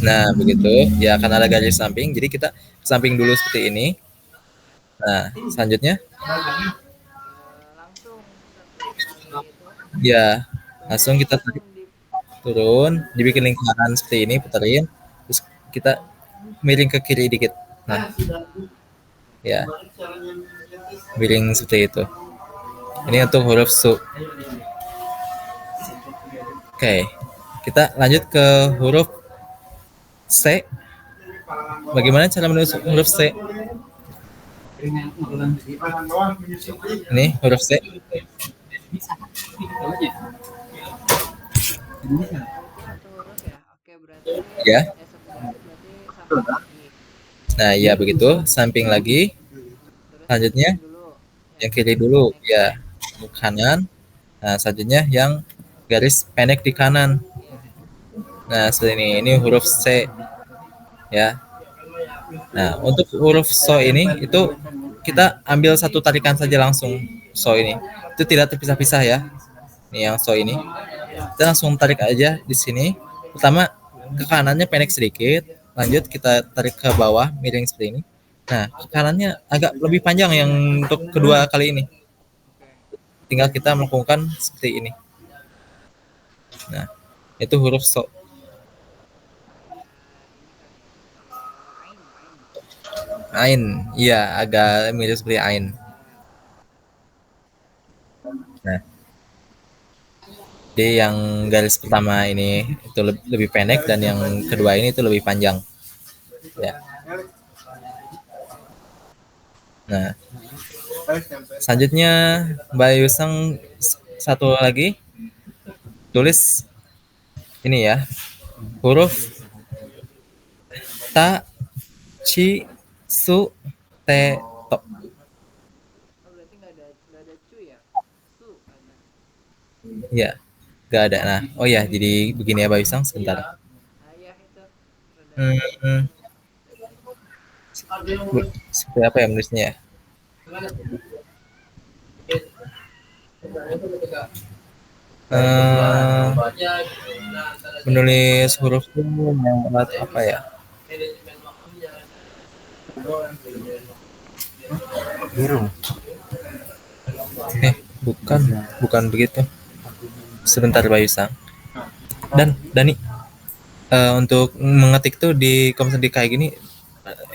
[SPEAKER 1] Nah, begitu. Ya akan ada garis samping. Jadi kita samping dulu seperti ini. Nah, selanjutnya
[SPEAKER 2] Langsung seperti itu
[SPEAKER 1] ya langsung
[SPEAKER 2] turun
[SPEAKER 1] kita tarik
[SPEAKER 2] langsung di
[SPEAKER 1] turun, dibikin lingkaran seperti ini, puterin. Terus kita miring ke kiri dikit. Nah, ya, miring seperti itu. Ini untuk huruf su. Oke, kita lanjut ke huruf C. Bagaimana cara menulis huruf C? Ini huruf C.
[SPEAKER 2] satu huruf ya. Oke, berarti
[SPEAKER 1] Ya.
[SPEAKER 2] sebelah berarti samping lagi.
[SPEAKER 1] Nah, ya begitu. Samping lagi.
[SPEAKER 2] Terus yang
[SPEAKER 1] Selanjutnya
[SPEAKER 2] kiri dulu.
[SPEAKER 1] yang
[SPEAKER 2] Yang
[SPEAKER 1] kiri
[SPEAKER 2] garis
[SPEAKER 1] dulu.
[SPEAKER 2] pendek
[SPEAKER 1] Ya,
[SPEAKER 2] ya.
[SPEAKER 1] kanan. Nah, selanjutnya yang garis pendek di kanan.
[SPEAKER 2] Iya.
[SPEAKER 1] Nah, seperti ini. Ini huruf C. Ya. Nah, untuk huruf so ini itu kita ambil satu tarikan saja langsung so ini. Itu tidak terpisah-pisah ya. Ini yang so ini. Kita langsung tarik aja di sini. Pertama ke kanannya pendek sedikit, lanjut kita tarik ke bawah miring seperti ini. Nah, ke kanannya agak lebih panjang yang untuk kedua kali ini.
[SPEAKER 2] Oke.
[SPEAKER 1] Tinggal kita melakukan seperti ini. Nah, itu huruf so.
[SPEAKER 2] Kayak ini kali ya. Ain, ain.
[SPEAKER 1] Ain, iya agak mirip seperti ain. Nah, jadi yang garis pertama ini itu lebih pendek dan yang kedua ini itu lebih panjang. Ya. Nah, selanjutnya Mbak Yusang satu lagi tulis ini ya huruf ta chi su te to.
[SPEAKER 2] Oh, berarti nggak ada cu ya. Su ada.
[SPEAKER 1] Ya, gak ada. Nah, oh ya, jadi begini ya Mbak Yusang sebentar.
[SPEAKER 2] Ayah itu rada
[SPEAKER 1] Hmm, seperti apa ya menulisnya ya? Eh, menulis huruf itu lewat apa ya?
[SPEAKER 3] Biru.
[SPEAKER 1] Bukan, bukan begitu. Sebentar Mbak Yusang. Dan Dani, untuk mengetik tuh di kalau misalnya di kayak gini,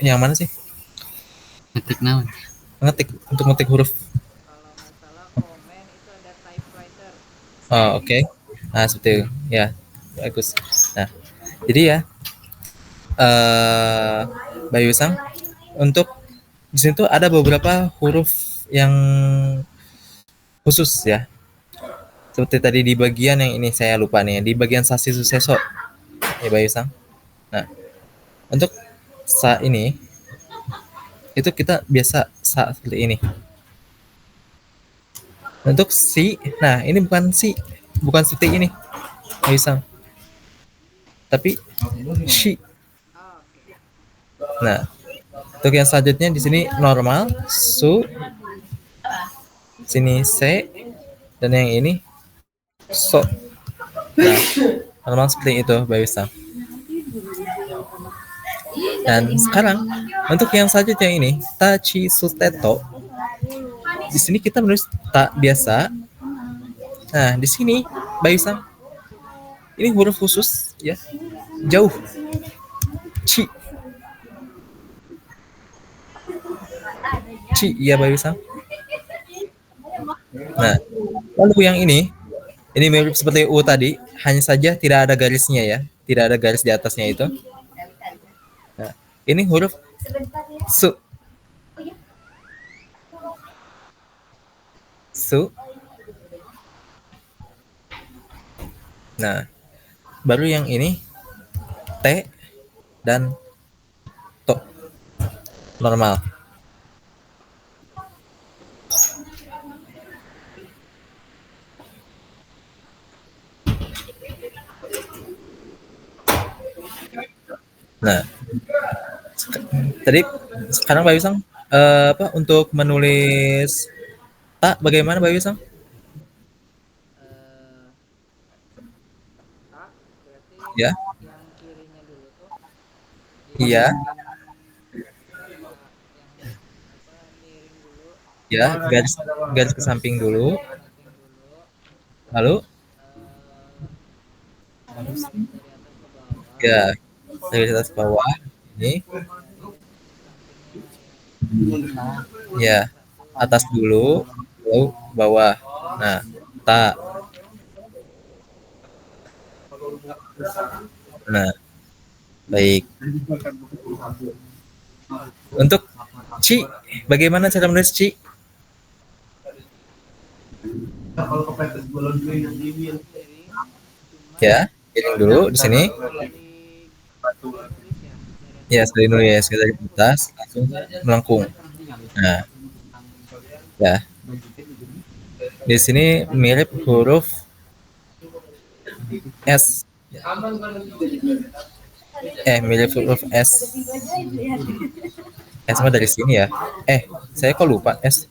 [SPEAKER 1] yang mana sih?
[SPEAKER 3] Ngetik naon?
[SPEAKER 1] Mengetik untuk mengetik huruf.
[SPEAKER 2] kalau nggak salah komen itu ada typewriter.
[SPEAKER 1] Oh, oke. Nah, seperti itu. Ya, bagus. Nah, jadi ya, Mbak Yusang, untuk di sini tuh ada beberapa huruf yang khusus ya. Seperti tadi di bagian yang ini saya lupa nih, di bagian sasi suseso. Ya Bayu Sang. Nah, untuk sa ini itu kita biasa sa seperti ini. Untuk si, nah ini bukan si, bukan seperti ini, Bayu Sang. Tapi shi.
[SPEAKER 2] Oh, oke.
[SPEAKER 1] Nah, untuk yang selanjutnya di sini normal, su, sini se, dan yang ini so. Nah, normal seperti itu, Bayu Sang. Dan sekarang untuk yang selanjutnya ini tachi suteto. Di sini kita menulis tak biasa. Nah, di sini Bayu Sang, ini huruf khusus ya, jauh. Ci. Ci, ya Bayu Sang. Nah, lalu yang ini mirip seperti U tadi, hanya saja tidak ada garisnya ya, tidak ada garis di atasnya itu. Nah, ini huruf su. Su. Nah, baru yang ini T dan to. Normal. Nah, tadi sekarang Bayu Sang apa untuk menulis tak bagaimana Bayu Sang?
[SPEAKER 2] Eh, tak berarti
[SPEAKER 1] Ya,
[SPEAKER 2] yang kirinya dulu tuh.
[SPEAKER 1] iya,
[SPEAKER 2] Yang apa miring dulu,
[SPEAKER 1] ya, garis garis ke samping dulu,
[SPEAKER 2] samping dulu.
[SPEAKER 1] lalu
[SPEAKER 2] Eh, dari atas ke bawah.
[SPEAKER 1] ya dari atas ke bawah ini,
[SPEAKER 2] Sampingnya
[SPEAKER 1] ya atas dulu, lalu bawah. Nah, tak. Nah, baik. Untuk Ci, bagaimana cara menulis Ci?
[SPEAKER 2] miring, cuma
[SPEAKER 1] Ya, piring dulu di sini.
[SPEAKER 2] dari
[SPEAKER 1] Ya, sekali nulis dari atas langsung melengkung. Nah, ya. Di sini mirip huruf S. Mirip huruf S. S mah dari sini ya. Saya kok lupa S.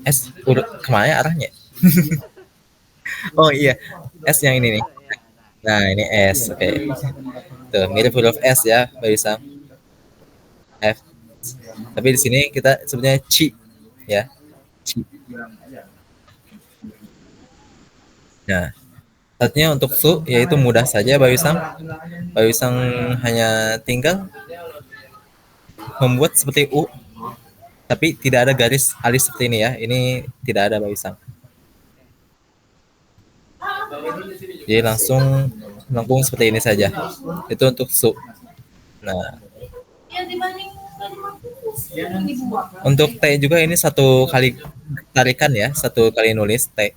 [SPEAKER 1] S urut kemana arahnya? Oh iya, S yang ini nih. Nah, ini S. Oke. Tuh, mirip huruf S ya, Mbak Isam. F. Tapi di sini kita sebenarnya Ci ya. Ci. Nah, artinya untuk su yaitu mudah saja Mbak Isam. Mbak Isam hanya tinggal membuat seperti U tapi tidak ada garis alis seperti ini ya. Ini tidak ada Mbak Isam. Jadi langsung melengkung seperti ini saja. Itu untuk su. Nah, untuk T juga ini satu kali tarikan ya, satu kali nulis T.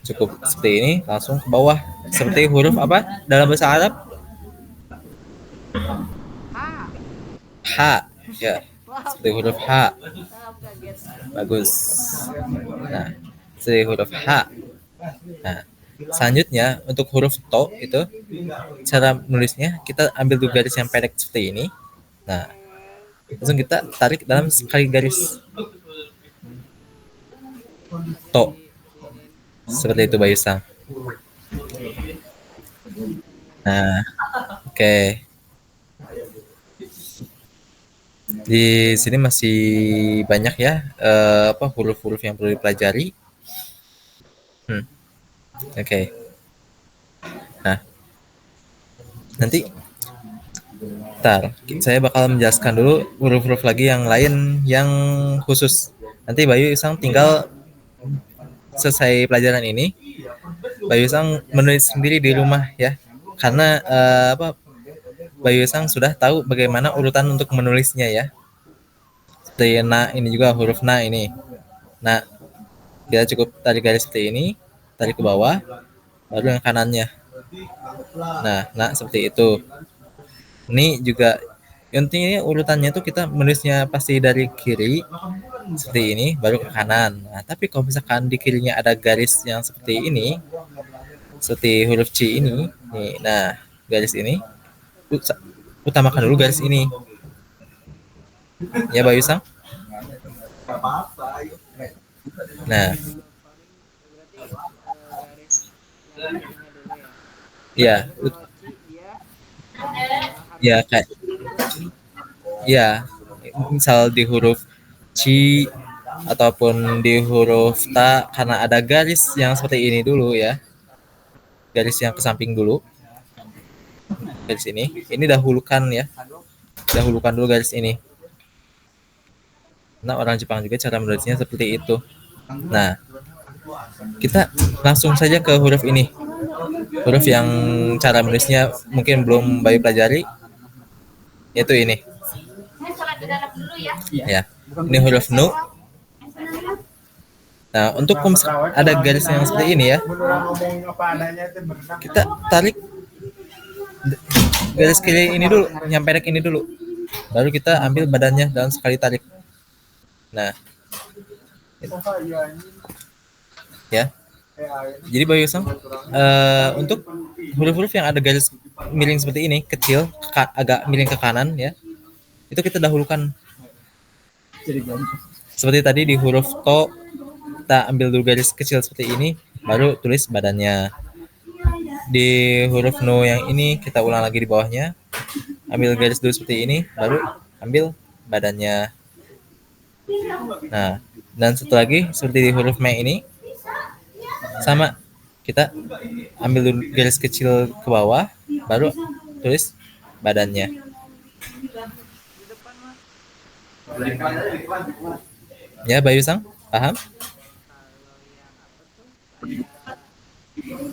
[SPEAKER 1] Cukup seperti ini, langsung ke bawah. Seperti huruf apa dalam bahasa Arab? H. Ya, seperti huruf H. Bagus. Nah, seperti huruf H. Nah, selanjutnya untuk huruf to itu cara menulisnya kita ambil dua garis yang pendek seperti ini. Nah, langsung kita tarik dalam sekali garis. To. Seperti itu Bayu Sang. Nah, oke. Di sini masih banyak ya huruf-huruf yang perlu dipelajari. Oke. Nah, nanti saya bakal menjelaskan dulu huruf-huruf lagi yang lain yang khusus. Nanti Bayu Sang tinggal selesai pelajaran ini, Bayu Sang menulis sendiri di rumah ya. Karena Bayu Sang sudah tahu bagaimana urutan untuk menulisnya ya. Seperti na ini juga huruf na ini. Nah, Kita cukup tarik garis seperti ini, tarik ke bawah, baru yang kanannya. Nah seperti itu. Ini juga intinya urutannya tuh kita menulisnya pasti dari kiri seperti ini, baru ke kanan. Nah, tapi kalau misalkan di kirinya ada garis yang seperti ini, seperti huruf C ini, nih, nah garis ini, utamakan dulu garis ini. Ya, Bayu Sang? Nah,
[SPEAKER 2] berarti garis yang kirinya dulu ya.
[SPEAKER 1] ya,
[SPEAKER 2] Kalau C dia
[SPEAKER 1] ya
[SPEAKER 2] harus
[SPEAKER 1] kayak,
[SPEAKER 2] gitu.
[SPEAKER 1] ya, misal di huruf C ataupun di huruf ta, karena ada garis yang seperti ini dulu ya, garis yang ke samping dulu, garis ini dahulukan ya, dahulukan dulu garis ini. Nah, orang Jepang juga cara menulisnya seperti itu. Nah, kita langsung saja ke huruf ini. Huruf yang cara menulisnya mungkin belum Bayu pelajari, yaitu ini. Ya, ini huruf nu. Nah, untuk ada garis yang seperti ini ya, kita tarik garis kiri ini dulu, yang pendek ini dulu. Baru kita ambil badannya dalam sekali tarik. Nah, ya. Jadi Bayu Sang, untuk huruf-huruf yang ada garis miring seperti ini, kecil, agak miring ke kanan ya, itu kita dahulukan. Seperti tadi di huruf to, kita ambil dulu garis kecil seperti ini, baru tulis badannya. Di huruf no yang ini kita ulang lagi di bawahnya, ambil garis dulu seperti ini, baru ambil badannya. Nah, dan satu lagi seperti di huruf me ini, sama, kita ambil dulu garis kecil ke bawah, baru tulis badannya.
[SPEAKER 2] Di depan Mas.
[SPEAKER 1] Ya, Bayu Sang, paham?
[SPEAKER 2] Kalau yang apa tuh kayak titik tiga itu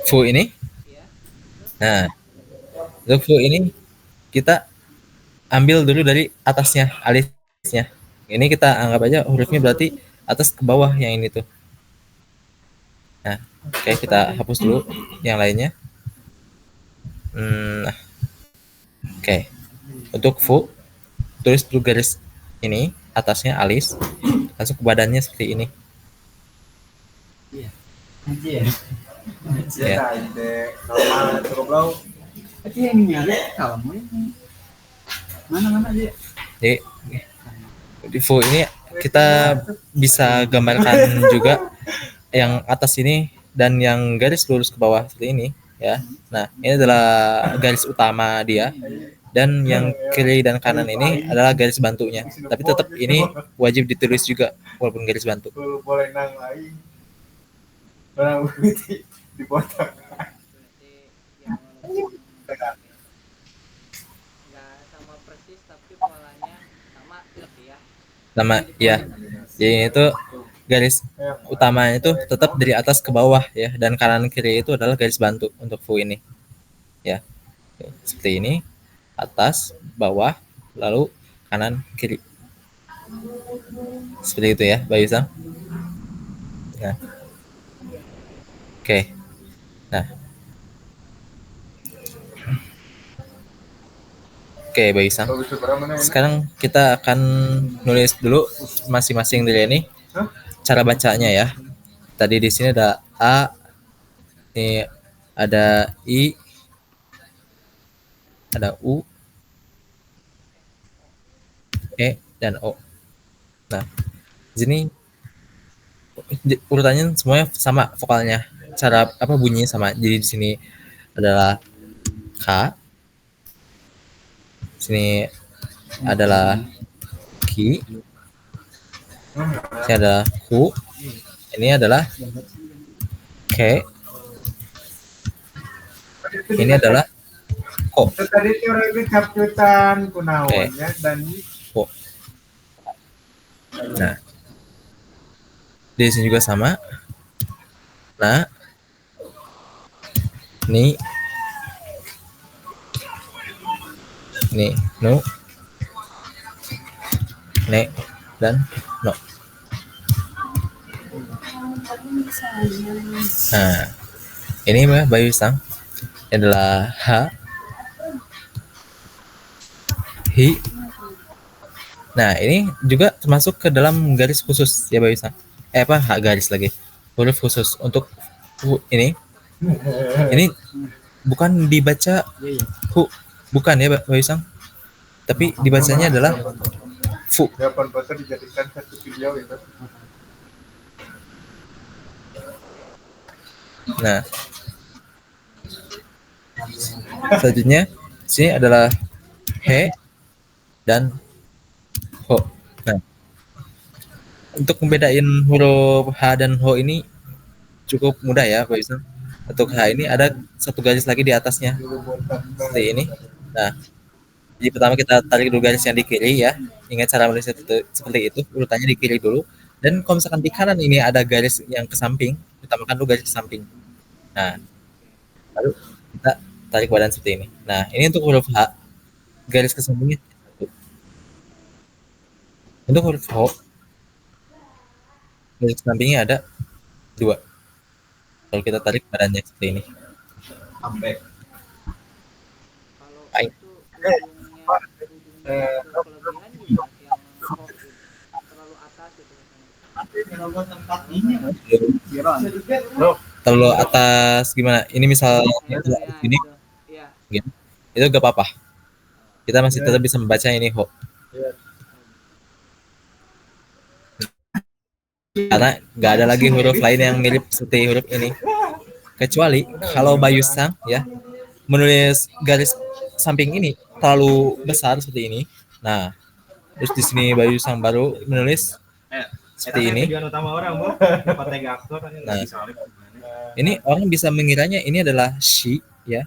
[SPEAKER 1] Fu ini.
[SPEAKER 2] ya.
[SPEAKER 1] Nah, untuk fu ini kita ambil dulu dari atasnya, alisnya. Ini kita anggap aja hurufnya berarti atas ke bawah yang ini tuh. Nah, oke, kita hapus dulu yang lainnya. Nah, oke. Untuk fu, tulis dulu garis ini, atasnya alis, langsung ke badannya seperti ini. Ya. Jadi di fu ini kita bisa gambarkan juga yang atas ini dan yang garis lurus ke bawah seperti ini ya. Nah, ini adalah garis utama dia, dan yang kiri dan kanan ini adalah garis bantunya. Tapi tetap ini wajib ditulis juga walaupun garis bantu.
[SPEAKER 4] Boleh nang lain. Orang dipotong.
[SPEAKER 2] Berarti yang nggak sama persis tapi polanya sama gitu ya.
[SPEAKER 1] Sama ya. Jadi itu garis utamanya itu tetap dari atas ke bawah ya, dan kanan kiri itu adalah garis bantu untuk fu ini. Ya. Seperti ini. Atas, bawah, lalu kanan, kiri. Seperti itu ya, Bayu Sang. Nah. Oke. Nah. Oke, Bayu Sang. Sekarang kita akan nulis dulu masing-masing dari ini cara bacanya ya. Tadi di sini ada A, ini ada I, ada U, E, dan O. Nah, di sini urutannya semuanya sama vokalnya. Cara apa bunyinya sama. Jadi di sini adalah K. Di sini adalah Ki. Ini adalah Ku. Ini adalah Ke. Ini adalah Ko.
[SPEAKER 4] Tadi orang itu caputan kunawannya dan
[SPEAKER 1] Ko. Nah, di sini juga sama. Nah, ni, nu, ne, dan no. Nah, ini Mbak Bayu Sang adalah H, hi. Nah, ini juga termasuk ke dalam garis khusus ya Bayu Sang. Garis lagi. Huruf khusus untuk ini. Ini bukan dibaca hu, bukan ya Bayu Sang. Tapi dibacanya adalah fu.
[SPEAKER 4] Jawaban bahasa dijadikan satu video itu.
[SPEAKER 1] Nah, selanjutnya sini adalah he dan ho. Nah, untuk membedain huruf H dan ho ini cukup mudah ya, Pak Yusuf. Untuk H ini ada satu garis lagi di atasnya, seperti ini. Nah, jadi pertama kita tarik dulu garis yang di kiri ya. Ingat cara menulisnya seperti itu, urutannya di kiri dulu. Dan kalau misalkan di kanan ini ada garis yang ke samping, utamakan dulu garis ke samping. Nah, lalu kita tarik badan seperti ini. Nah, ini untuk huruf H, garis ke sampingnya. Untuk huruf Ho, garis ke sampingnya ada 2. Kalau kita tarik badannya seperti ini.
[SPEAKER 4] Ambek.
[SPEAKER 2] Kalau
[SPEAKER 1] Baik.
[SPEAKER 2] itu ujungnya ke kelebihan gimana yang kok terlalu atas gitu misalnya.
[SPEAKER 1] Terlalu atas gimana? Ini misalnya
[SPEAKER 2] Ya,
[SPEAKER 1] ini
[SPEAKER 2] itu. Ya.
[SPEAKER 1] gitu. Itu gak apa-apa. Kita masih tetap bisa membaca ini Ho. Karena nggak ada lagi huruf lain yang mirip seperti huruf ini. Kecuali kalau Bayu Sang ya menulis garis samping ini terlalu besar seperti ini. Nah, terus di sini Bayu Sang baru menulis seperti ini. Nah, ini orang bisa mengiranya ini adalah shi ya.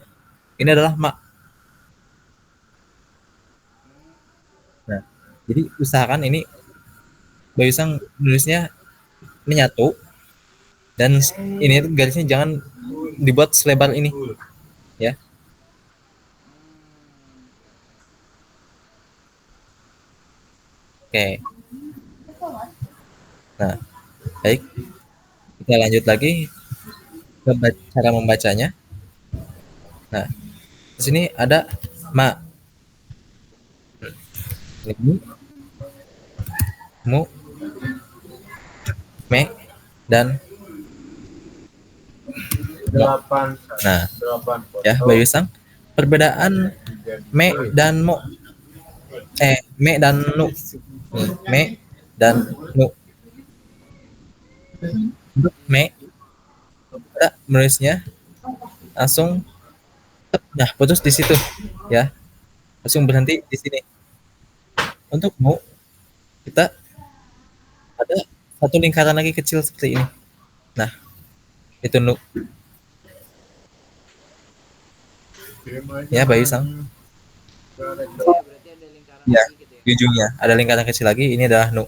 [SPEAKER 1] Ini adalah ma. Nah, jadi usahakan ini Bayu Sang menulisnya menyatu dan ini garisnya jangan dibuat selebar ini ya. Oke. Nah, baik. Kita lanjut lagi ke cara membacanya. Nah, di sini ada ma. Ini mu, me, dan no.
[SPEAKER 4] 8.
[SPEAKER 1] Nah, ya Bayu Sang, perbedaan me dan mo, me dan nu, me dan nu. Untuk me, kita menulisnya langsung, nah putus di situ, ya, langsung berhenti di sini. Untuk mu, kita ada satu lingkaran lagi kecil seperti ini. Nah, itu nu. Ya, Bayu Sang.
[SPEAKER 2] Berarti ada lingkaran
[SPEAKER 1] Ya,
[SPEAKER 2] lagi gitu ya.
[SPEAKER 1] di ujungnya ada lingkaran kecil lagi. Ini adalah nu.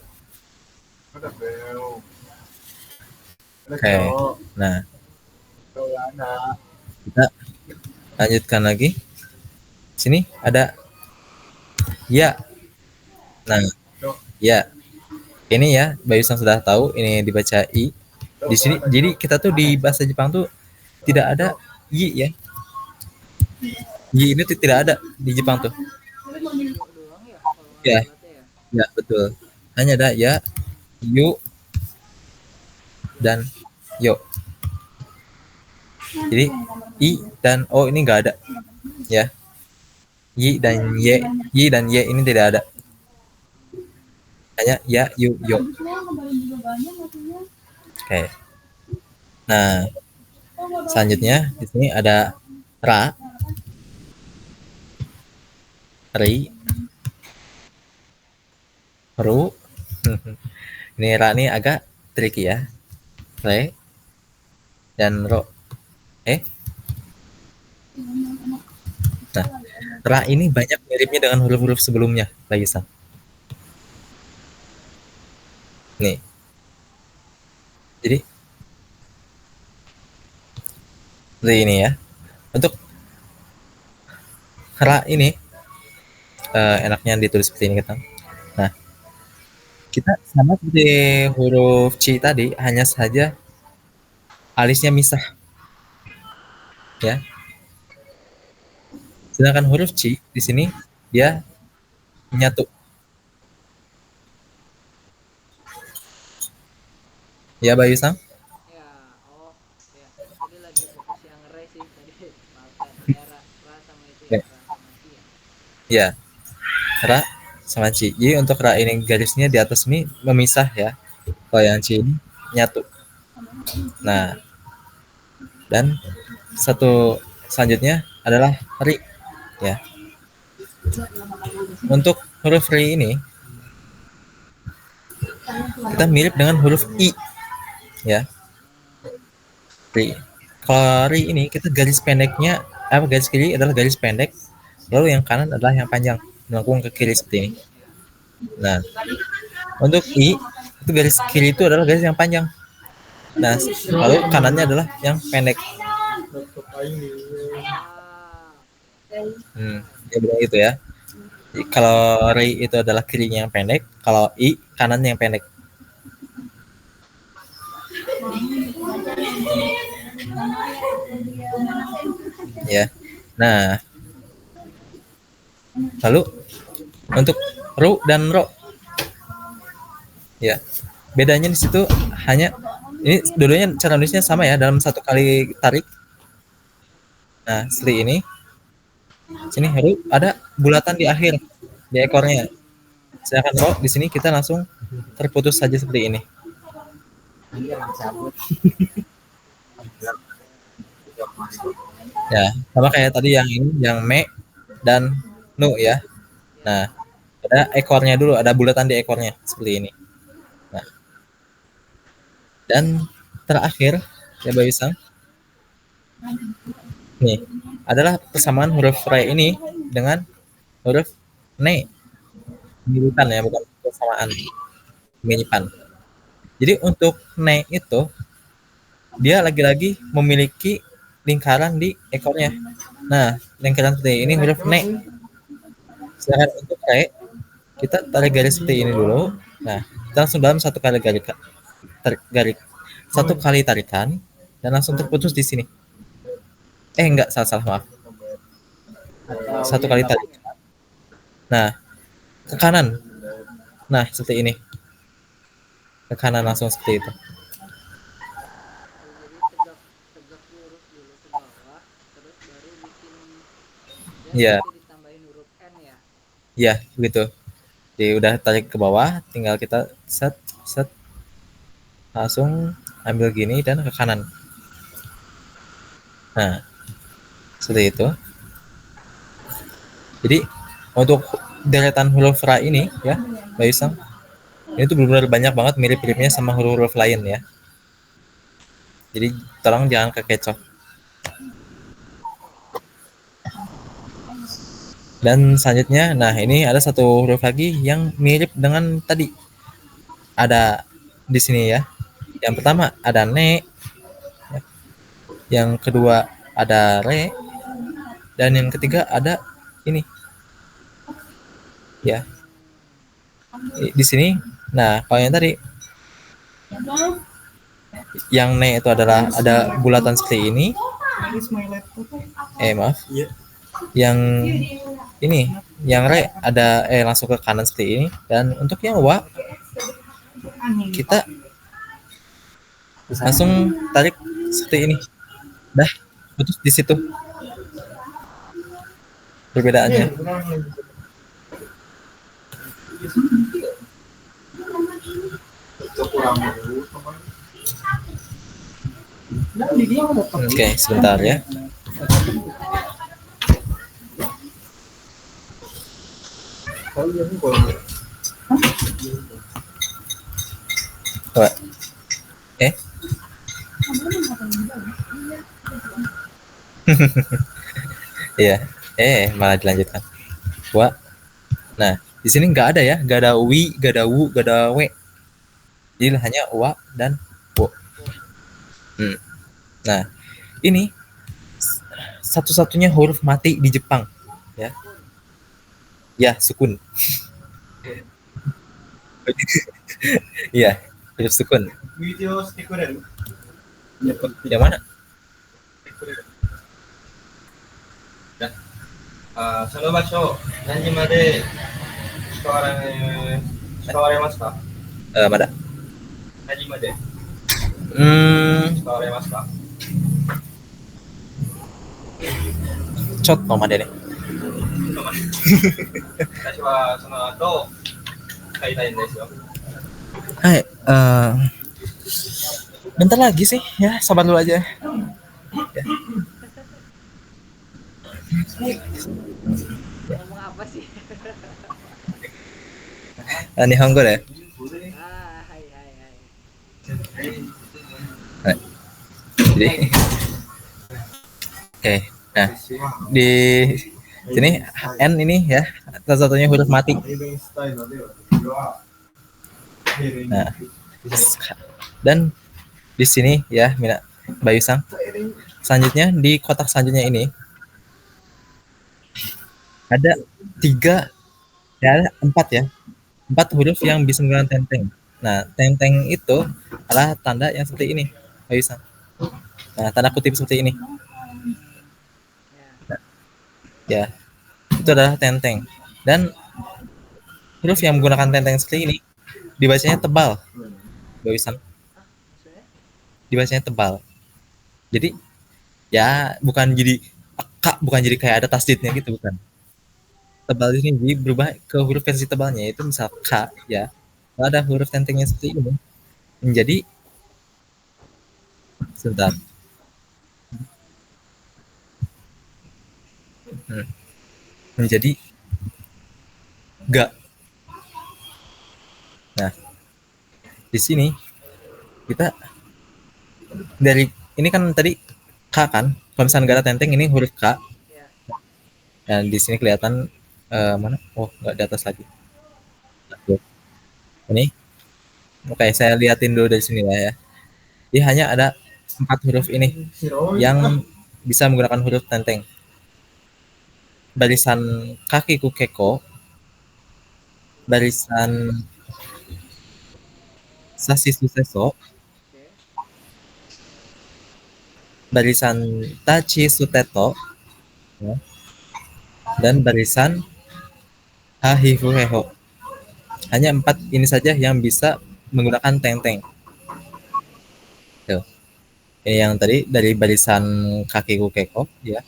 [SPEAKER 1] Oke. Nah, kita lanjutkan lagi. Sini ada ya. Nah, ya. Ini ya, Bayu Sang sudah tahu ini dibaca i. Di sini jadi kita tuh di bahasa Jepang tuh tidak ada yi ya. Yi ini tuh tidak ada di Jepang tuh.
[SPEAKER 2] Doang ya kalau
[SPEAKER 1] Ya,
[SPEAKER 2] ya.
[SPEAKER 1] ya betul. Hanya ada ya, yu, dan yo. Jadi i dan o ini enggak ada. Ya. Y dan y ini tidak ada. Hanya ya, yu, yo. Oke. Nah, selanjutnya di sini ada ra, ri, ru. Ini ra ini agak tricky ya. Re dan ro. Nah, ra ini banyak miripnya dengan huruf-huruf sebelumnya, Bayu Sang. Nih. Jadi seperti ini ya. Untuk ra ini enaknya ditulis seperti ini kita. Nah, Kita sama seperti huruf C tadi, hanya saja alisnya misah ya. Sedangkan huruf C di sini dia menyatu. Ya Bayu Sang?
[SPEAKER 2] Ya, oh ya, tadi lagi fokus yang re sih tadi. Maafkan ya, ra sama itu ya,
[SPEAKER 1] Ya.
[SPEAKER 2] ra sama ci ya.
[SPEAKER 1] Ya, ra sama C. Jadi untuk ra ini garisnya di atas ini memisah ya. Kalau yang C ini nyatu. Nah, dan satu selanjutnya adalah ri ya. Untuk huruf ri ini kita mirip dengan huruf i ya. Ri. Kalau ri ini kita garis pendeknya garis kiri adalah garis pendek, lalu yang kanan adalah yang panjang melengkung ke kiri seperti ini. Nah, untuk i itu garis kiri itu adalah garis yang panjang. Nah, lalu kanannya adalah yang pendek. Ya bilang gitu ya. Jadi, kalau ri itu adalah kirinya yang pendek, kalau i kanannya yang pendek. Ya. Nah, lalu untuk ru dan ro, ya bedanya di situ hanya ini dua-duanya cara nulisnya sama ya dalam satu kali tarik. Nah, seperti ini. Sini ru ada bulatan di akhir di ekornya. Sedangkan ro di sini kita langsung terputus saja seperti ini. Ya, sama kayak tadi yang ini, yang me dan nu ya. Nah, ada ekornya dulu, ada bulatan di ekornya seperti ini. Nah, dan terakhir ya Bayu Sang, nih adalah persamaan huruf re ini dengan huruf ne, miripan ya, bukan persamaan, miripan. Jadi untuk ne itu dia lagi-lagi memiliki lingkaran di ekornya. Nah, lingkaran seperti ini huruf ne. Sedangkan untuk re kita tarik garis seperti ini dulu. Nah, kita langsung dalam satu kali satu kali tarikan dan langsung terputus di sini. Enggak, salah maaf. Satu kali tarikan. Nah, ke kanan. Nah, seperti ini. Ke kanan langsung seperti itu.
[SPEAKER 2] Jadi tegak lurus dulu ke bawah, terus baru bikin
[SPEAKER 1] Iya.
[SPEAKER 2] nanti ditambahin huruf N ya.
[SPEAKER 1] Iya, begitu. Jadi udah tarik ke bawah, tinggal kita set langsung ambil gini dan ke kanan. Nah, seperti itu. Jadi untuk deretan huruf ra ini ya, Bayu Sang, ini tuh benar-benar banyak banget mirip-miripnya sama huruf-huruf lain ya. Jadi tolong jangan kekecoh. Dan selanjutnya, nah ini ada satu huruf lagi yang mirip dengan tadi. Ada di sini ya. Yang pertama ada ne, yang kedua ada re, dan yang ketiga ada ini. Ya. Di sini, nah kalau yang tadi yang ne itu adalah ada bulatan seperti ini. Maaf. Yang ini, yang re ada langsung ke kanan seperti ini, dan untuk yang wa kita langsung tarik seperti ini. Dah, putus di situ. Perbedaannya. Oke, sebentar ya. Coba. Iya. Malah dilanjutkan. Wa. Nah, di sini nggak ada ya, nggak ada wi, nggak ada wu, nggak ada we. Jadi hanya wa dan wo. Nah, ini satu-satunya huruf mati di Jepang, ya. Ya, sukun. Iya, huruf sukun.
[SPEAKER 4] ウィディオしてくれる
[SPEAKER 1] Yang mana?
[SPEAKER 5] その場所、何時まで使われますか？
[SPEAKER 1] Mana?
[SPEAKER 5] 何時まで
[SPEAKER 1] Hmm,
[SPEAKER 5] 使われますか？
[SPEAKER 1] cot no mana nih?
[SPEAKER 5] 私はその後、使いたいんですよ。
[SPEAKER 1] Hai, bentar lagi sih ya, sabar dulu aja.
[SPEAKER 2] Ngomong apa sih?
[SPEAKER 1] Nihongo deh.
[SPEAKER 2] Hai hai hai.
[SPEAKER 1] Jadi, oke. Nah, di sini N ini ya, satu-satunya huruf mati.
[SPEAKER 4] 改善したいので私は丁寧に
[SPEAKER 1] Nah, dan di sini ya, Bayu Sang. Selanjutnya di kotak selanjutnya ini ada 3, ya ada 4 ya, 4 huruf yang bisa menggunakan tenteng. Nah, tenteng itu adalah tanda yang seperti ini, Bayu Sang. Nah, tanda kutip seperti ini. Ya, itu adalah tenteng. Dan huruf yang menggunakan tenteng seperti ini dibacanya tebal, Bayu Sang.
[SPEAKER 2] Maksudnya?
[SPEAKER 1] Dibacanya tebal. Jadi ya bukan jadi bukan jadi kayak ada tasdidnya gitu, bukan. Tebal ini jadi berubah ke huruf versi tebalnya, itu misal K ya. Kalau ada huruf tentengnya seperti ini menjadi sebentar. Menjadi ga. Nah, di sini kita dari ini kan tadi K kan, kalau misalnya nggak ada tenteng ini huruf K.
[SPEAKER 2] Ya.
[SPEAKER 1] Dan di sini kelihatan mana? Oh, nggak di atas lagi. Ini, oke, saya liatin dulu dari sini lah ya. Jadi hanya ada 4 huruf ini yang bisa menggunakan huruf tenteng. Barisan kaki kukeko, barisan sasi suseso,
[SPEAKER 2] Oke.
[SPEAKER 1] barisan tachi suteto, ya, dan barisan hahifuheho. Hanya 4 ini saja yang bisa menggunakan tenteng. Tuh. Ini yang tadi dari barisan kaki kukeko ya.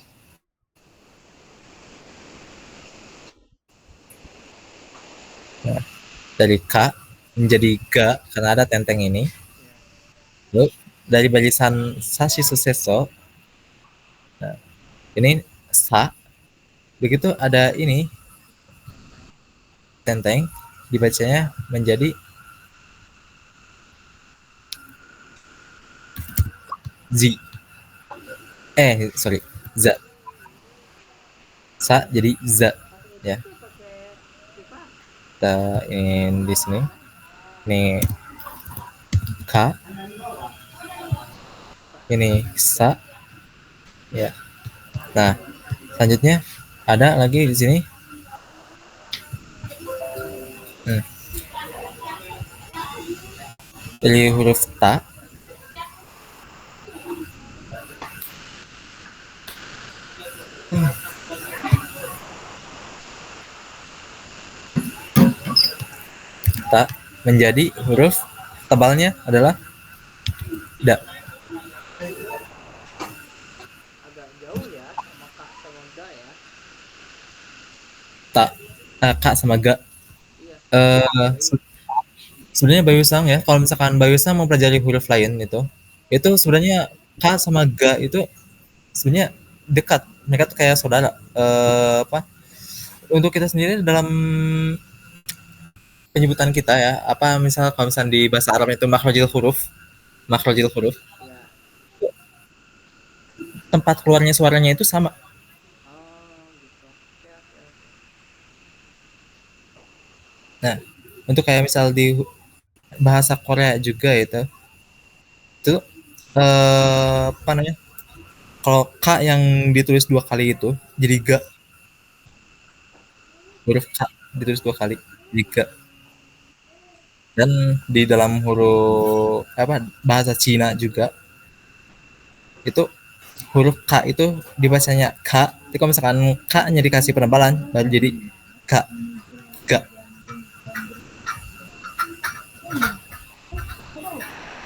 [SPEAKER 1] Nah, dari K menjadi ga karena ada tenteng ini. Lalu dari barisan sashi suseso, nah, ini sa, begitu ada ini tenteng, dibacanya menjadi Z. Sorry, za. Sa jadi za ya.
[SPEAKER 2] Itu pakai pipa.
[SPEAKER 1] Kita ini di sini. Ini K. Ini sa. Ya. Nah, selanjutnya ada lagi di sini. Pilih huruf ta. Ta menjadi huruf tebalnya adalah da.
[SPEAKER 2] Agak jauh ya sama Kak sama Ga ya.
[SPEAKER 1] Ta, K sama ga.
[SPEAKER 2] Iya.
[SPEAKER 1] Sebenarnya Bayu Sang ya, kalau misalkan Bayu Sang mau pelajari huruf lain itu sebenarnya K sama ga itu sebenarnya dekat. Mereka tuh kayak saudara. Untuk kita sendiri dalam penyebutan kita ya, misal kalau misalnya di bahasa Arab itu makhrajil huruf,
[SPEAKER 2] Ya.
[SPEAKER 1] tempat keluarnya suaranya itu sama.
[SPEAKER 2] Oh gitu. Oke oke oke.
[SPEAKER 1] Nah, untuk kayak misal di bahasa Korea juga itu apa namanya? Kalau K yang ditulis 2 kali itu jadi ga. Huruf K ditulis 2 kali jadi ga. Dan di dalam huruf bahasa Cina juga itu huruf K itu dibacanya K. Tapi kalau misalkan K-nya dikasih penebalan baru jadi K. K.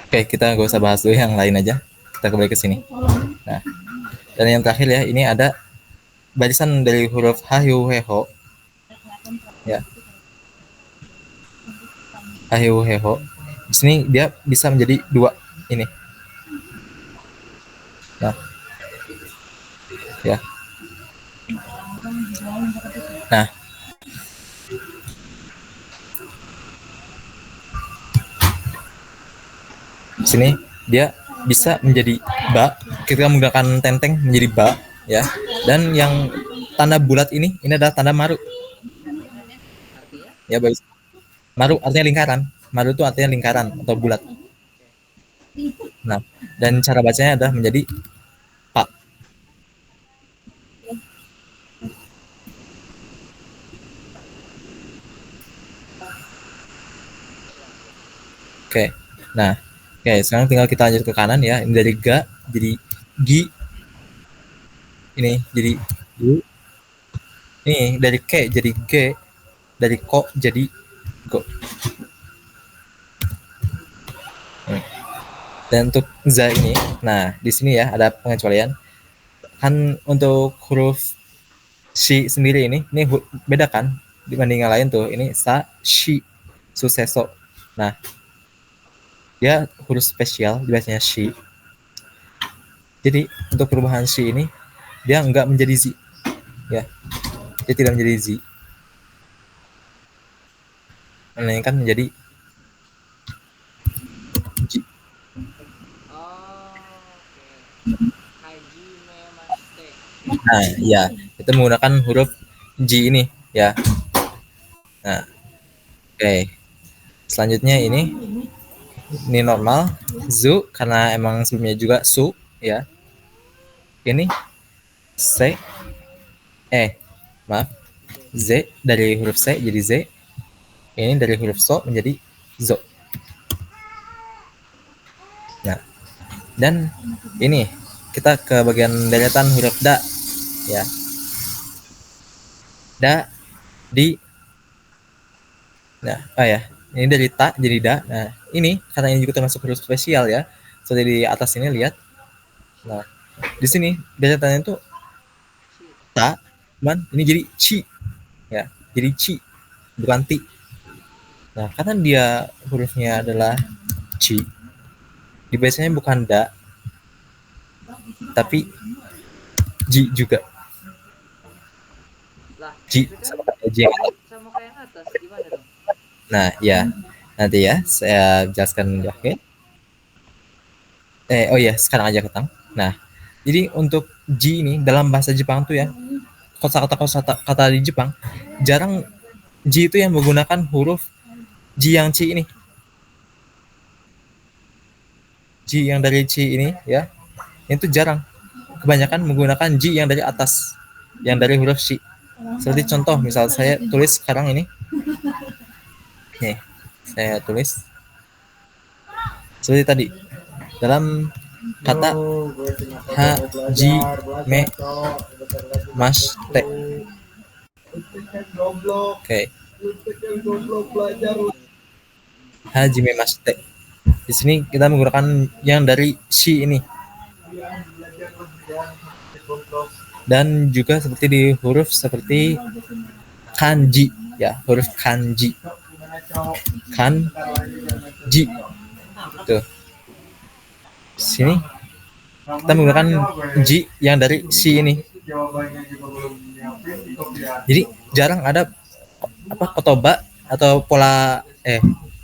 [SPEAKER 1] Oke, kita gak usah bahas dulu yang lain aja. Kita kembali ke sini. Nah, dan yang terakhir ya, ini ada barisan dari huruf H, Hu, He, Ho. Ya. H, Hu, He, Ho. Di sini dia bisa menjadi dua ini. Nah. Ya. Nah. Di sini dia bisa menjadi ba, kita menggunakan tenteng menjadi ba, ya. Dan yang tanda bulat ini adalah tanda maru.
[SPEAKER 2] Artinya?
[SPEAKER 1] Ya, bagus. Maru artinya lingkaran. Maru itu artinya lingkaran atau bulat. Nah, dan cara bacanya adalah menjadi pa. Oke. Nah, oke, sekarang tinggal kita lanjut ke kanan ya. Ini dari ga jadi gi. Ini jadi gu. Ini dari ke jadi ge. Dari ko jadi go. Dan untuk za ini, nah di sini ya ada pengecualian. Kan untuk huruf shi sendiri ini beda kan dibanding yang lain tuh. Ini sa, shi, suseso. Nah, dia huruf spesial dibacanya shi. Jadi untuk perubahan shi ini dia enggak menjadi zi, ya. Dia tidak menjadi zi. Melainkan menjadi ji.
[SPEAKER 2] Oh, oke. Hajime maste.
[SPEAKER 1] Nah, ya, itu menggunakan huruf ji ini, ya. Nah, oke. Selanjutnya ini normal, zu karena emang sebelumnya juga su, ya. Ini se, maaf, z dari huruf c jadi z. Ini dari huruf so menjadi zo. Nah, dan ini kita ke bagian deretan huruf da, ya. Da, di. Nah, ini dari ta jadi da. Nah, ini karena ini juga termasuk huruf spesial ya. Seperti di atas ini lihat. Nah, di sini deretannya itu ta, cuman ini jadi ci, ya. Jadi ci, bukan ti. Nah, karena dia hurufnya adalah ci, dibacanya bukan da, tapi ji juga.
[SPEAKER 2] Lah,
[SPEAKER 1] Ji
[SPEAKER 2] tapi kan
[SPEAKER 1] sama kayak ji yang atas.
[SPEAKER 2] sama kayak yang atas, gimana dong?
[SPEAKER 1] Nah, ya. Nanti ya saya jelaskan ya, oke. Oh ya, sekarang aja ketang. Nah, jadi untuk ji ini dalam bahasa Jepang tuh ya, kata di Jepang jarang ji itu yang menggunakan huruf ji yang ci ini. Ji yang dari ci ini ya, itu jarang. Kebanyakan menggunakan ji yang dari atas, yang dari huruf shi. Seperti contoh, misal saya tulis sekarang ini. Nih, saya tulis seperti tadi. Dalam kata haji me mas te. Oke. Hajime mas te. Di sini kita menggunakan yang dari shi ini. Dan juga seperti di huruf seperti kanji, ya, huruf kanji. Kanji. Tuh. Sini kita menggunakan ji yang dari shi ini. Jadi jarang ada kotoba atau pola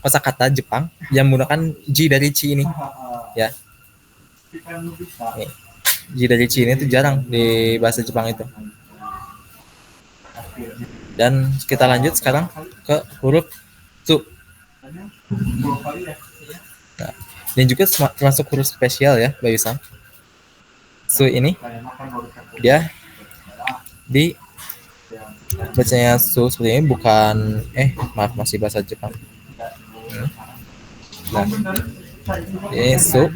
[SPEAKER 1] kosakata Jepang yang menggunakan ji dari chi ini, ya. Nih, ji dari chi ini itu jarang di bahasa Jepang itu. Dan kita lanjut sekarang ke huruf su. Nah, ini juga termasuk huruf spesial ya, Bayu-san. Su ini dia di bacanya su seperti ini, bukan maaf, masih bahasa Jepang. Nah, ini su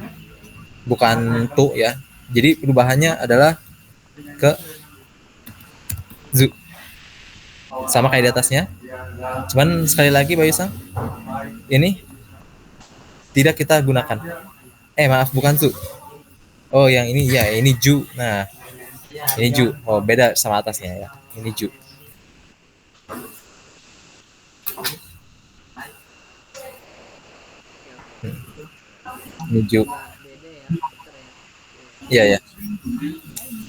[SPEAKER 1] bukan tu ya. Jadi perubahannya adalah ke zu. Sama kayak di atasnya. Cuman sekali lagi Bayu Sang, ini tidak kita gunakan. Maaf, bukan zu. Oh, yang ini ya, ini ju. Nah, ini ju. Oh, beda sama atasnya ya. Ini ju. Ini ju.
[SPEAKER 2] Dede ya, dokter ya.
[SPEAKER 1] Iya ya.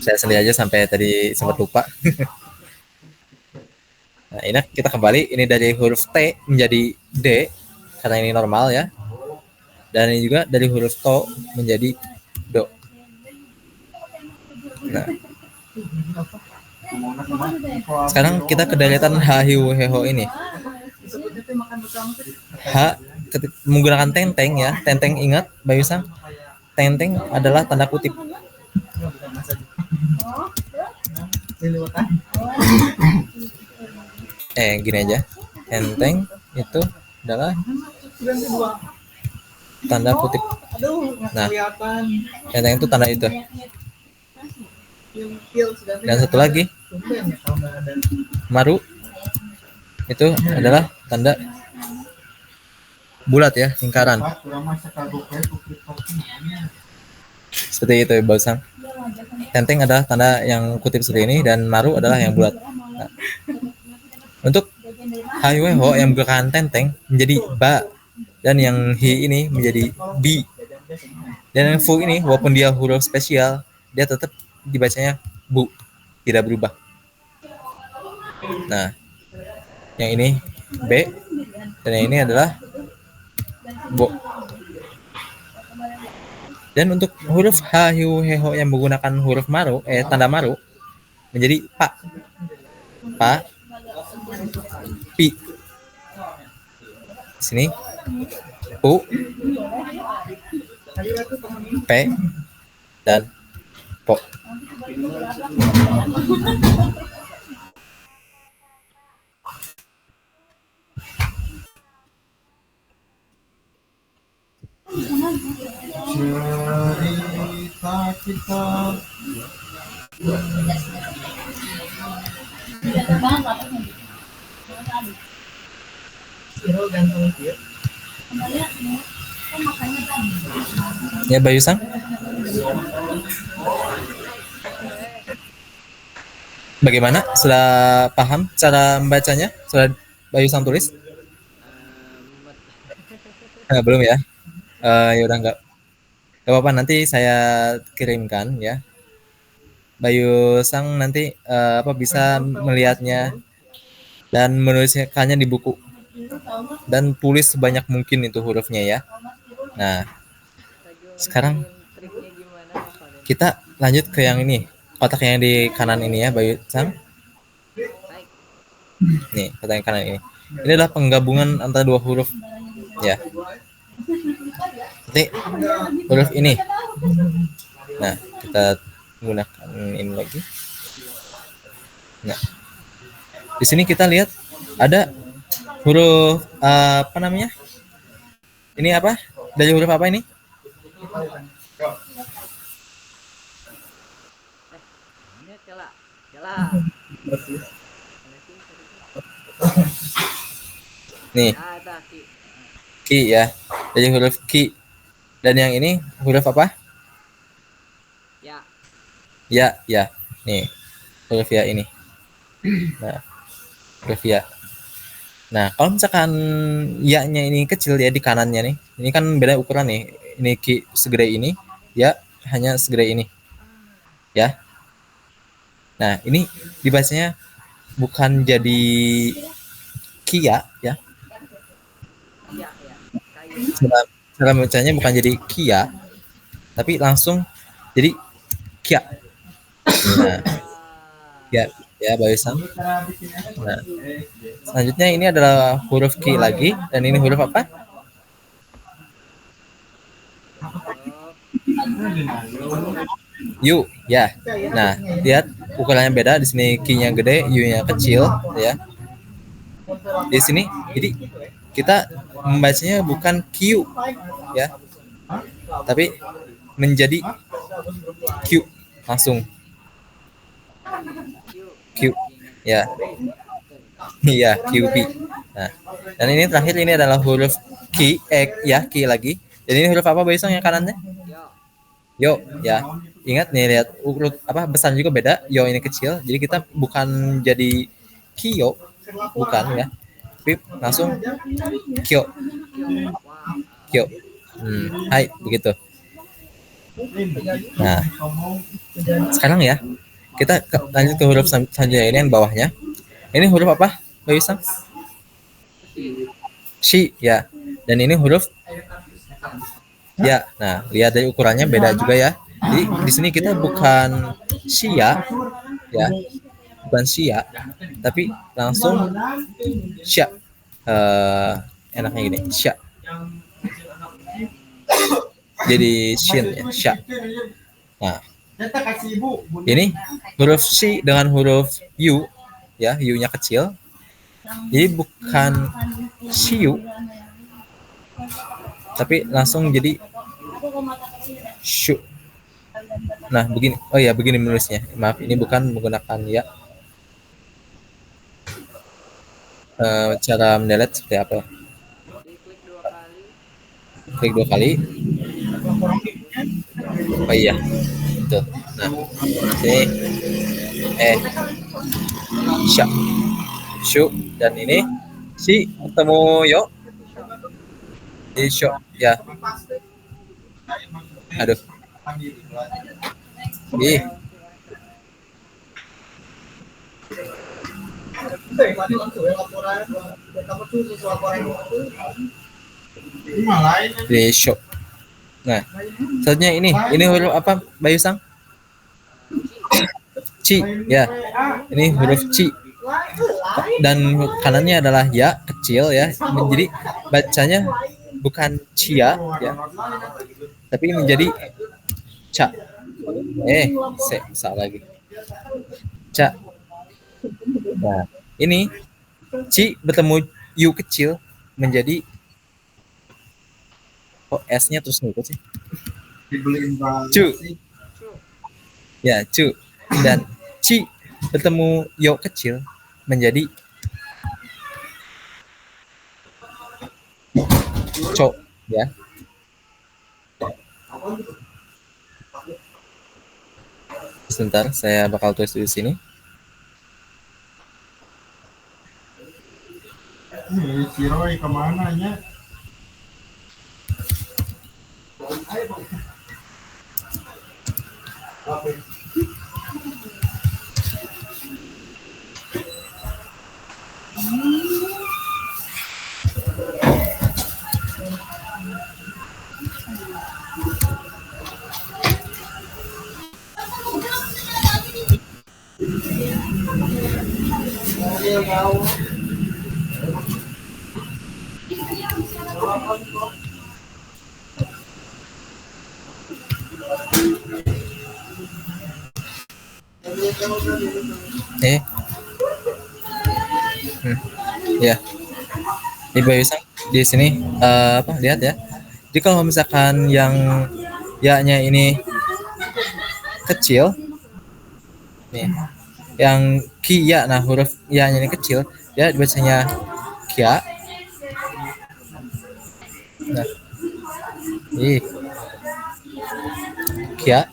[SPEAKER 1] Saya sendiri aja sampai tadi sempat lupa. Nah, ini kita kembali. Ini dari huruf T menjadi D karena ini normal ya. Dan ini juga dari huruf To menjadi Do. Nah, sekarang kita ke deretan H, Hiu, Heho ini. H menggunakan tenteng ya. Tenteng, ingat Bayu Sang? Tenteng adalah tanda kutip. Gini aja. Tenteng itu adalah tanda kutip. Nah, tenteng itu tanda itu. Dan satu lagi, maru itu adalah tanda bulat ya, lingkaran. Seperti itu ya, Basang. Tenteng adalah tanda yang kutip seperti ini dan maru adalah yang bulat. Nah, untuk H-I-W-H yang menggunakan tenteng menjadi ba dan yang hi ini menjadi bi. Dan yang fu ini walaupun dia huruf spesial, dia tetap dibacanya bu, tidak berubah. Nah, yang ini B dan yang ini adalah bo. Dan untuk huruf H, Hiu, Heho yang menggunakan huruf maru, tanda maru menjadi pa, pi. Sini pu, p, dan po.
[SPEAKER 4] Cerita kita
[SPEAKER 1] Ya Bayu Sang, bagaimana? Sudah paham cara membacanya? Sudah Bayu Sang tulis? Belum ya? Ya udah nggak apa-apa, nanti saya kirimkan ya. Bayu Sang nanti bisa melihatnya dan menuliskannya di buku dan tulis sebanyak mungkin itu hurufnya ya. Nah, sekarang kita lanjut ke yang ini, kotak yang di kanan ini ya Bayu Sang. Nih, kotak yang kanan ini. Ini adalah penggabungan antara dua huruf ya. Nanti huruf ini. Nah, kita gunakan ini lagi. Nah, di sini kita lihat ada huruf apa namanya? Ini apa? Dari huruf apa ini? Nih, ki ya. Dari huruf ki. Dan yang ini huruf apa? Ya, ya. Nih, huruf ya ini. Nah, huruf ya. Nah, kalau misalkan ya-nya ini kecil ya di kanannya nih. Ini kan beda ukuran nih. Ini ki segede ini, ya hanya segede ini. Ya. Nah, ini dibacanya bukan jadi kia ya. Cara bacanya bukan jadi kia, tapi langsung jadi kia. Nah, ya Bayu Sang. Nah, selanjutnya ini adalah huruf ki lagi dan ini huruf apa? Yu ya. Nah, lihat ukurannya beda, di sini ki-nya gede, yu-nya kecil ya. Di sini jadi kita membacanya bukan Q ya, tapi menjadi Q langsung Q ya. Iya, QB. Nah, dan ini terakhir ini adalah huruf Q, ya Q lagi. Jadi ini huruf apa Baisong yang kanannya? Yo, ya. Ingat nih lihat urut apa besar juga beda. Yo ini kecil. Jadi kita bukan jadi Kyo, bukan ya. Tapi langsung Kyo. Kyo. Hai, begitu. Nah, sekarang ya kita lanjut ke huruf selanjutnya ini yang bawahnya. Ini huruf apa, Baisong? Shi, ya. Dan ini huruf ya. Nah, lihat dari ukurannya beda juga ya. Jadi di sini kita bukan Shia ya, bukan Shia, tapi langsung Sya. Enaknya gini, Sya. Jadi Shin ya, Sya. Nah, ini huruf Shi dengan huruf U ya, U-nya kecil. Jadi bukan Shiu, tapi langsung jadi Shu. Nah, begini. Oh ya, begini menulisnya. Maaf, ini bukan menggunakan ya. Cara mendelete seperti apa? Klik 2 kali. Oh iya, betul. Nah, sini Sha, Shu, dan ini si ketemu yo. Jadi Shu ya. Aduh. Ih. Di shop. Nah, selanjutnya ini huruf apa, Bayusang? Ci, ya. Ini huruf Ci. Dan kanannya adalah ya kecil ya. Jadi bacanya bukan Cia ya, tapi menjadi Ca. Salah lagi. Ca. Nah, ini Ci bertemu U kecil menjadi S-nya terus ngikut sih. Cu. Ya, Cu. Dan Ci bertemu Yo kecil menjadi Co ya. Sebentar, saya bakal tulis di sini.
[SPEAKER 4] Si Roy kemana nya?
[SPEAKER 1] Ya. Di Bayusang di sini apa lihat ya. Jadi kalau misalkan yang ya-nya ini kecil nih, yang kia, nah huruf ya-nya ini kecil, ya bacanya kia. Nah, kia.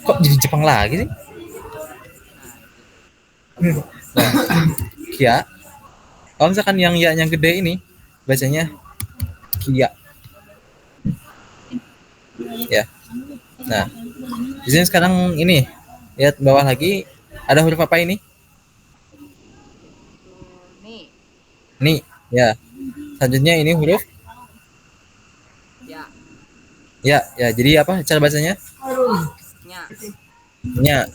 [SPEAKER 1] Kok jadi Jepang lagi sih? Nah, kia. Kalau misalkan yang ya-nya gede ini bacanya kia. Ya. Nah, di sini sekarang ini lihat bawah lagi ada huruf apa ini? Ni. Ya. Selanjutnya ini huruf ya. Jadi apa cara bacanya? Nya.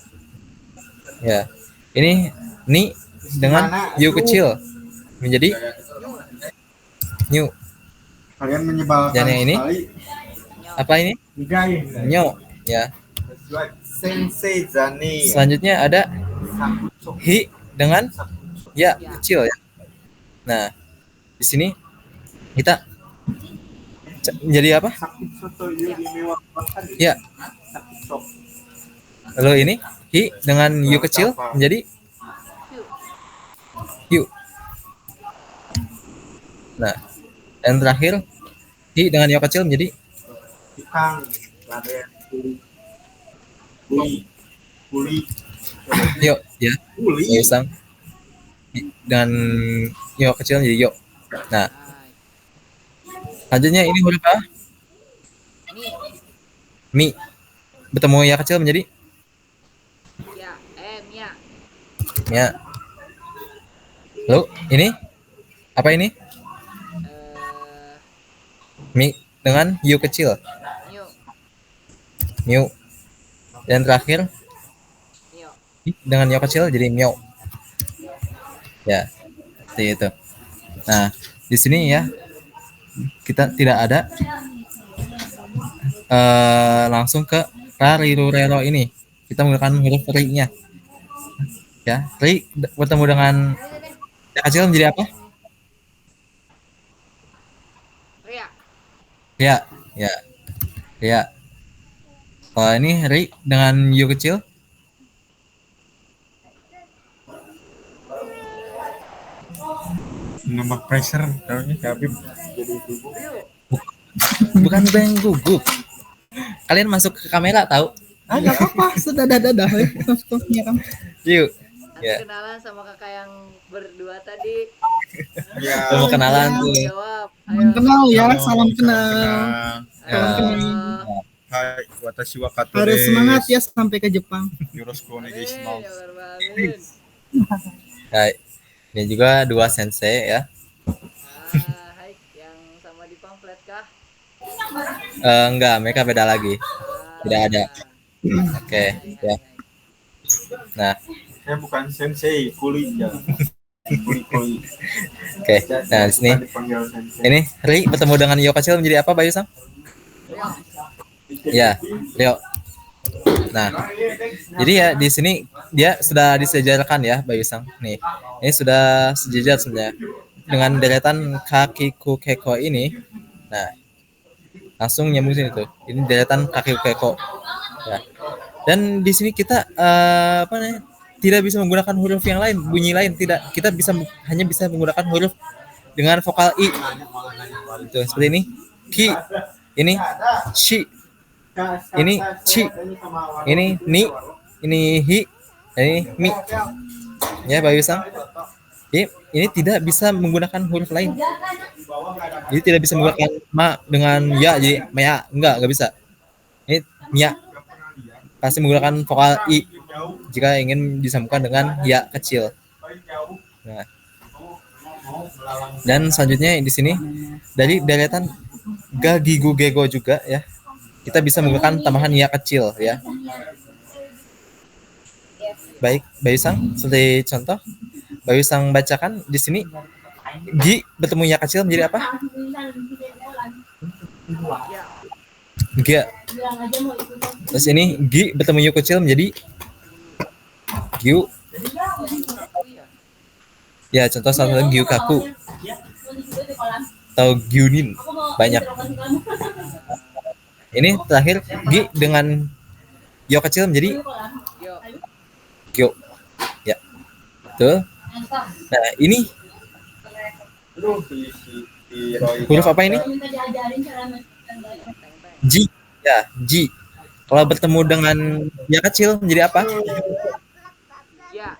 [SPEAKER 1] Ya. Ini ni dengan yu kecil menjadi new.
[SPEAKER 4] Kalian menyebalkan.
[SPEAKER 1] Dan yang ini apa ini? Nyo ya.
[SPEAKER 4] Sensei Zani.
[SPEAKER 1] Selanjutnya ada hi dengan ya kecil ya. Nah, di sini Kita jadi apa?
[SPEAKER 4] Sakit soto iya dimewahkan.
[SPEAKER 1] Ya,
[SPEAKER 4] Sakit sok.
[SPEAKER 1] lalu ini hi dengan yu kecil menjadi
[SPEAKER 2] Yuk.
[SPEAKER 1] yu. Nah, dan terakhir hi dengan yu kecil menjadi
[SPEAKER 4] Ikang, laden, kuli,
[SPEAKER 1] yo ya.
[SPEAKER 4] kuli.
[SPEAKER 1] Bayusang dengan yu kecil menjadi yo. Nah,
[SPEAKER 2] Hai.
[SPEAKER 1] selanjutnya ini huruf apa?
[SPEAKER 2] Mi.
[SPEAKER 1] Mi. Bertemu ya kecil menjadi
[SPEAKER 2] Ya. Mia.
[SPEAKER 1] ya. Lalu ini apa ini?
[SPEAKER 2] Eh,
[SPEAKER 1] Mi dengan yu kecil,
[SPEAKER 2] Mio.
[SPEAKER 1] miu. Dan terakhir
[SPEAKER 2] Mio.
[SPEAKER 1] mi dengan yu kecil jadi mio. Ya, seperti itu. Nah, di sini ya kita tidak ada langsung ke rarirurero ini. Kita menggunakan huruf ri-nya. Ya, ri bertemu dengan ya kecil menjadi apa?
[SPEAKER 2] Ria.
[SPEAKER 1] Ya, ya, ya. Kalau ini ri dengan yu kecil,
[SPEAKER 4] Nambah pressure taruhnya ke Habib jadi ibu.
[SPEAKER 2] Blue.
[SPEAKER 1] bukan bang gugup. Kalian masuk ke kamera tahu?
[SPEAKER 6] Nggak apa-apa, sudah dadah. Stopnya kan.
[SPEAKER 1] Yuk.
[SPEAKER 2] Nanti
[SPEAKER 1] Ya.
[SPEAKER 2] kenalan sama kakak yang berdua tadi.
[SPEAKER 4] Ya.
[SPEAKER 1] Mau kenalan tuh.
[SPEAKER 2] Jawab.
[SPEAKER 6] Salam kenal ya, salam kenal.
[SPEAKER 1] Ya.
[SPEAKER 4] Hai, watashi wa kato
[SPEAKER 6] Harus
[SPEAKER 4] desu.
[SPEAKER 6] semangat ya sampai ke Jepang.
[SPEAKER 4] Yoroshiku onegaishimasu.
[SPEAKER 1] Hai. Ini juga dua sensei ya.
[SPEAKER 2] Hai, yang sama di pamflet kah?
[SPEAKER 1] Enggak, mereka beda lagi. Tidak ada. Oke, ya. Nah,
[SPEAKER 4] Saya bukan sensei, kuli ya. Kuli.
[SPEAKER 1] oke. Nah, di sini
[SPEAKER 4] Dipanggil sensei.
[SPEAKER 1] ini ri bertemu dengan yo kecil menjadi apa, Bayu Sang? Ya, Rio. Nah, jadi ya di sini dia sudah disejarkan ya, Bayu Sang. Nih, ini sudah sejajar sebenarnya dengan deretan kakiku keko ini. Nah, langsung nyambung sini tuh. Ini deretan kakiku keko. Ya. Dan di sini kita apa namanya? Tidak bisa menggunakan huruf yang lain, bunyi lain tidak. Kita hanya bisa menggunakan huruf dengan vokal i. Itu seperti ini. Ki. Ini shi. Ini ci. Ini ni. Ini hi. Ini mi. Ya, Bayu Sang. Ini tidak bisa menggunakan huruf lain. Jadi tidak bisa menggunakan ma dengan ya jadi maya, enggak bisa. Ini mia. Pasti menggunakan vokal i jika ingin disambungkan dengan ya kecil. Nah. Dan selanjutnya di sini dari deretan gagigu gego juga ya. Kita bisa menggunakan tambahan ya kecil ya. Baik, Bayu Sang, seperti contoh Bayu Sang bacakan di sini gi bertemu ya kecil menjadi apa? Gia. Terus ini gi bertemu yu kecil menjadi gyu. Ya, contoh salah satu gyu kaku atau gyunin banyak. Ini terakhir gi dengan yo kecil menjadi
[SPEAKER 2] Yo.
[SPEAKER 1] gyo. Ya. Tuh. Nah, ini huruf apa ini? Ji. Ya, ji. Kalau bertemu dengan ya kecil menjadi apa?
[SPEAKER 2] Ya.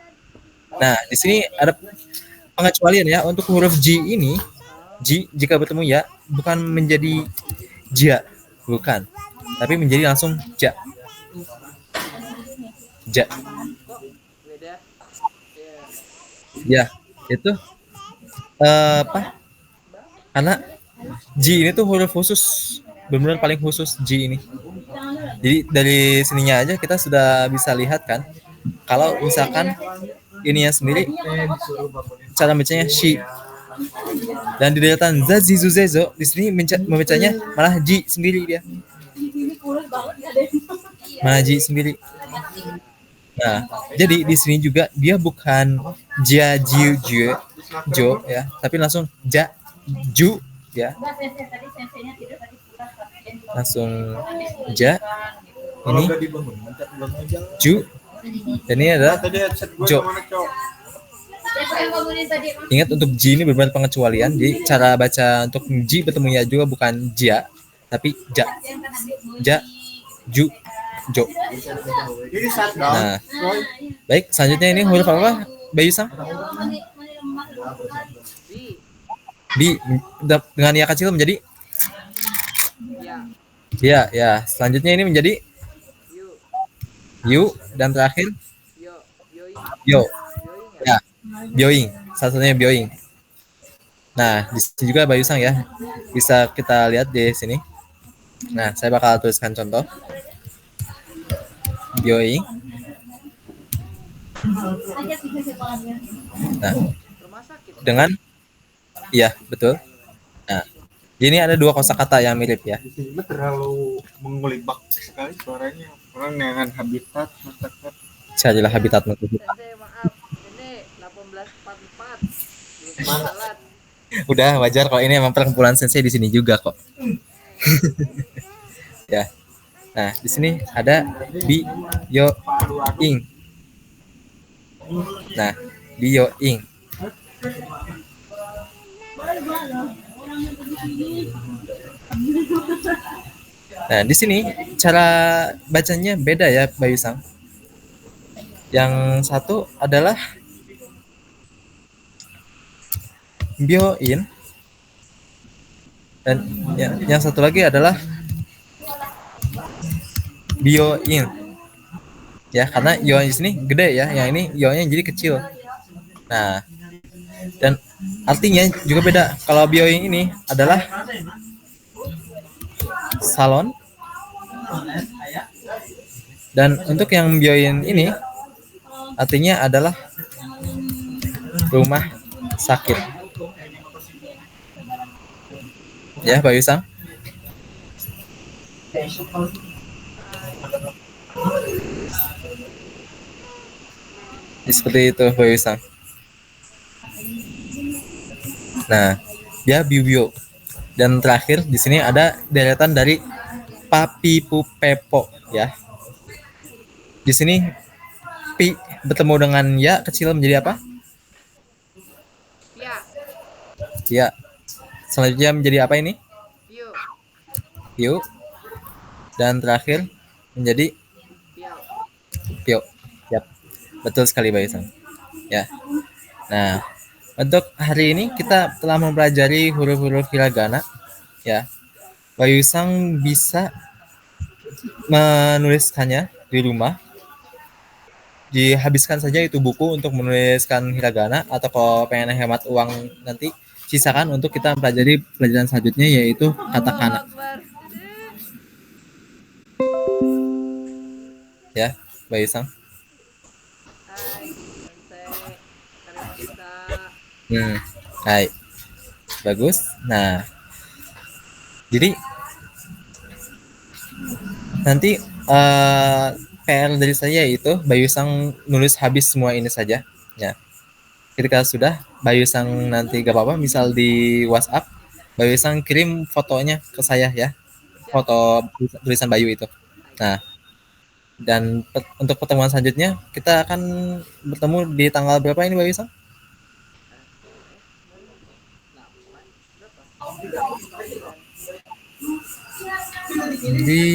[SPEAKER 1] Nah, di sini ada pengecualian ya untuk huruf J ini. J jika bertemu ya bukan menjadi ja, bukan, tapi menjadi langsung ja. Ja.
[SPEAKER 2] Beda.
[SPEAKER 1] Ya,
[SPEAKER 2] Ya.
[SPEAKER 1] itu apa? Karena J ini tuh huruf khusus, benar-benar paling khusus J ini. Jadi dari sininya aja kita sudah bisa lihat kan, kalau misalkan ininya sendiri cara bacanya shi, dan di deretan zazizuzezo di sini membacanya malah ji sendiri dia, malah ji sendiri. Nah, jadi di sini juga dia bukan ja jiu jo ya, tapi langsung ja ju ya. Langsung ja. Ini
[SPEAKER 4] Kalau udah dibangun, mantap bangun aja.
[SPEAKER 1] ju. Dan ini adalah
[SPEAKER 4] Tadi headset gue
[SPEAKER 1] Jo.
[SPEAKER 4] kemana, Cok?
[SPEAKER 1] Ingat untuk Ji ini beberapa pengecualian. Jadi cara baca untuk Ji bertemu ya juga bukan Jia, tapi Ja. Ja, Ju, Jo.
[SPEAKER 4] Ini shutdown.
[SPEAKER 1] Nah, baik. Selanjutnya ini huruf apa, Bayu Sang?
[SPEAKER 2] Bi,
[SPEAKER 1] Bi dengan ya kecil menjadi
[SPEAKER 2] ya,
[SPEAKER 1] ya. Selanjutnya ini menjadi
[SPEAKER 2] yu,
[SPEAKER 1] Yu dan terakhir
[SPEAKER 2] yo, yoi,
[SPEAKER 1] Yo.
[SPEAKER 2] yoing
[SPEAKER 1] Ya, Bioing. Salah satunya Bioing. Nah, di sini juga Bayu Sang ya. Bisa kita lihat di sini. Nah, saya bakal tuliskan contoh. Bioing. Nah,
[SPEAKER 2] rumah sakit.
[SPEAKER 1] dengan iya, betul. Nah, ini ada dua kosakata yang mirip ya.
[SPEAKER 4] Di sini mah terlalu mengulibak sekali suaranya. Orang dengan habitat masyarakat.
[SPEAKER 1] Carilah habitatmu.
[SPEAKER 2] Sensei, maaf. Ini 1844. Belum salat.
[SPEAKER 1] Udah wajar kok, ini emang perkumpulan sensei di sini juga kok. Ya. Nah, di sini ada Bi Yo Ing. Nah, Bi Yo Ing. Nah, di sini cara bacanya beda ya, Bayu Sang. Yang satu adalah Bioin, dan yang satu lagi adalah Bioin. Ya, karena yo di sini gede ya, yang ini yo-nya jadi kecil. Nah, dan artinya juga beda. Kalau Bioin ini adalah salon, dan untuk yang Bioin ini artinya adalah rumah sakit. Ya, Bayu Sang. Ya, seperti itu Bayu Sang. Nah, ya Biubio. Dan terakhir di sini ada deretan dari Papi Pupepo ya. Di sini pi bertemu dengan ya kecil menjadi apa?
[SPEAKER 2] Ya,
[SPEAKER 1] Ya. Selanjutnya menjadi apa ini?
[SPEAKER 2] yu,
[SPEAKER 1] Piu. Dan terakhir menjadi
[SPEAKER 2] piau.
[SPEAKER 1] Pio. Yap. Betul sekali Bayu Sang. Ya. Nah, untuk hari ini kita telah mempelajari huruf-huruf hiragana ya. Bayu Sang bisa menuliskannya di rumah. Dihabiskan saja itu buku untuk menuliskan hiragana, atau kalau pengen hemat uang nanti sisakan untuk kita mempelajari pelajaran selanjutnya yaitu katakana
[SPEAKER 2] Akbar.
[SPEAKER 1] ya, Bayu Sang.
[SPEAKER 2] Hai, sensei. Terima kasih.
[SPEAKER 1] Hai. Bagus. Nah, jadi nanti PR dari saya itu Bayu Sang nulis habis semua ini saja ya. Ketika sudah, Bayu Sang nanti gak apa-apa misal di WhatsApp, Bayu Sang kirim fotonya ke saya ya, foto tulisan Bayu itu. Nah, dan untuk pertemuan selanjutnya kita akan bertemu di tanggal berapa ini Bayu Sang? Di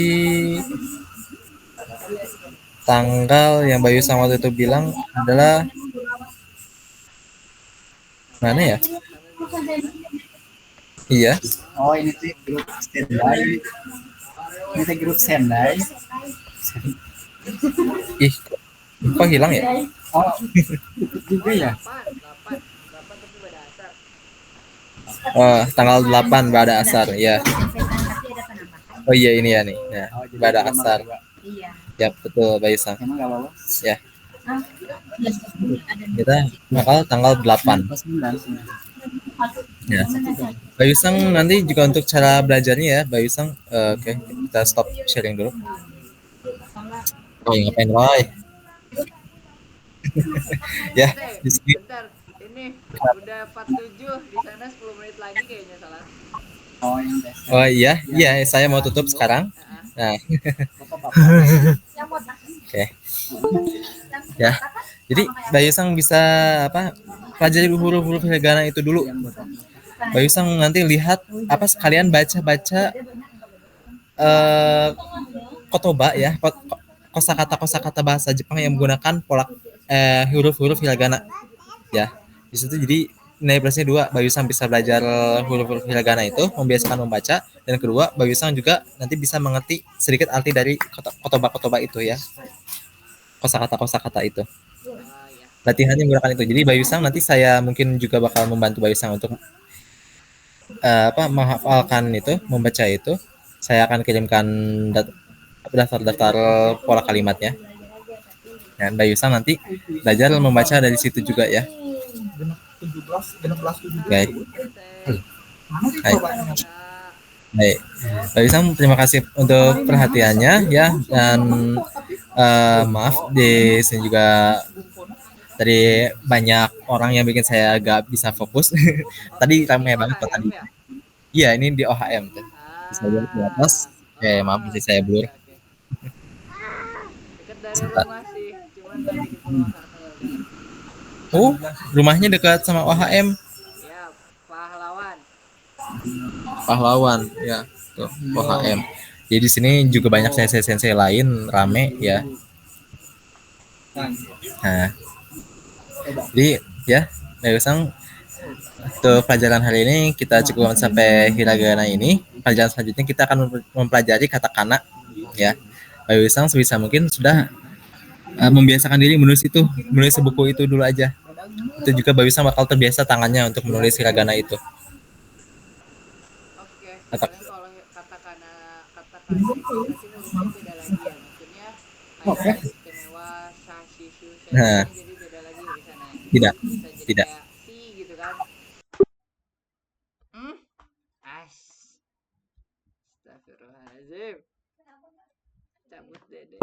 [SPEAKER 1] tanggal yang Bayu Sang waktu itu bilang adalah mana ya? Iya.
[SPEAKER 3] Oh ini tuh grup Sendai. Ini tuh grup Sendai.
[SPEAKER 1] Ih, kok hilang ya?
[SPEAKER 3] Oh ikut juga ya.
[SPEAKER 2] 8 tapi pada asar.
[SPEAKER 1] Oh, tanggal 8 pada asar, ya. Oh iya ini ya nih. Nah,
[SPEAKER 3] Oh, jadi
[SPEAKER 1] pada
[SPEAKER 3] sama
[SPEAKER 1] asar.
[SPEAKER 3] juga.
[SPEAKER 1] Ya, betul Bayu Sang.
[SPEAKER 3] Emang gak apa-apa?
[SPEAKER 1] Ya. Kita bakal tanggal 8.
[SPEAKER 3] Pas 9.
[SPEAKER 1] Ya. Bayu Sang nanti juga untuk cara belajarnya ya, Bayu Sang. Oke, kita stop sharing dulu. Oh, ngapain, Roy? Ya, di sini
[SPEAKER 2] Bentar, ini udah 47, di sana 10 menit lagi kayaknya salah.
[SPEAKER 3] Oh, yang dasar.
[SPEAKER 1] Oh iya, iya saya mau tutup sekarang. Nah, oke. Ya. Jadi Bayu Sang bisa apa? Pelajari huruf-huruf hiragana itu dulu. Bayu Sang nanti lihat apa sekalian baca-baca kotoba ya, kosakata bahasa Jepang yang menggunakan pola huruf-huruf hiragana ya. Di situ jadi nilai plusnya 2, Bayu Sang bisa belajar huruf-huruf hiragana itu, membiasakan membaca, dan kedua Bayu Sang juga nanti bisa mengerti sedikit arti dari kotoba-kotoba itu ya, kosakata-kosakata itu. Latihannya menggunakan itu. Jadi Bayu Sang nanti saya mungkin juga bakal membantu Bayu Sang untuk menghafalkan itu, membaca itu. Saya akan kirimkan daftar-daftar pola kalimatnya. Dan Bayu Sang nanti belajar membaca dari situ juga ya. Baik. Baik. Baik. Bayu Sang, terima kasih untuk perhatiannya ya, dan maaf di sini juga tadi banyak orang yang bikin saya agak bisa fokus. Tadi ramai banget kok tadi. Iya, ini di OHM tuh. Bisa lihat di atas. Maaf masih saya blur.
[SPEAKER 2] Dekat dari rumah sih, cuman tadi di Purwakarta.
[SPEAKER 1] Oh, rumahnya dekat sama OHM.
[SPEAKER 2] Ya, pahlawan.
[SPEAKER 1] Pahlawan, ya. Tuh, OHM. Jadi di sini juga banyak sensei-sensei lain rame ya. Nah, jadi ya, Bayu Sang, untuk pelajaran hari ini kita cukup sampai hiragana ini. Pelajaran selanjutnya kita akan mempelajari katakana ya. Bayu Sang sebisa mungkin sudah membiasakan diri menulis buku itu dulu aja. Itu juga Bayu Sang bakal terbiasa tangannya untuk menulis hiragana itu.
[SPEAKER 2] Oke. Kalau katakana itu berarti hurufnya beda lagi ya. Maksudnya kayak istimewa sashishu
[SPEAKER 1] Nah,
[SPEAKER 2] jadi beda lagi di sana.
[SPEAKER 1] tidak,
[SPEAKER 2] Bisa jadi
[SPEAKER 1] tidak.
[SPEAKER 2] kayak si gitu kan. Astagfirullahaladzim. Cabut dede.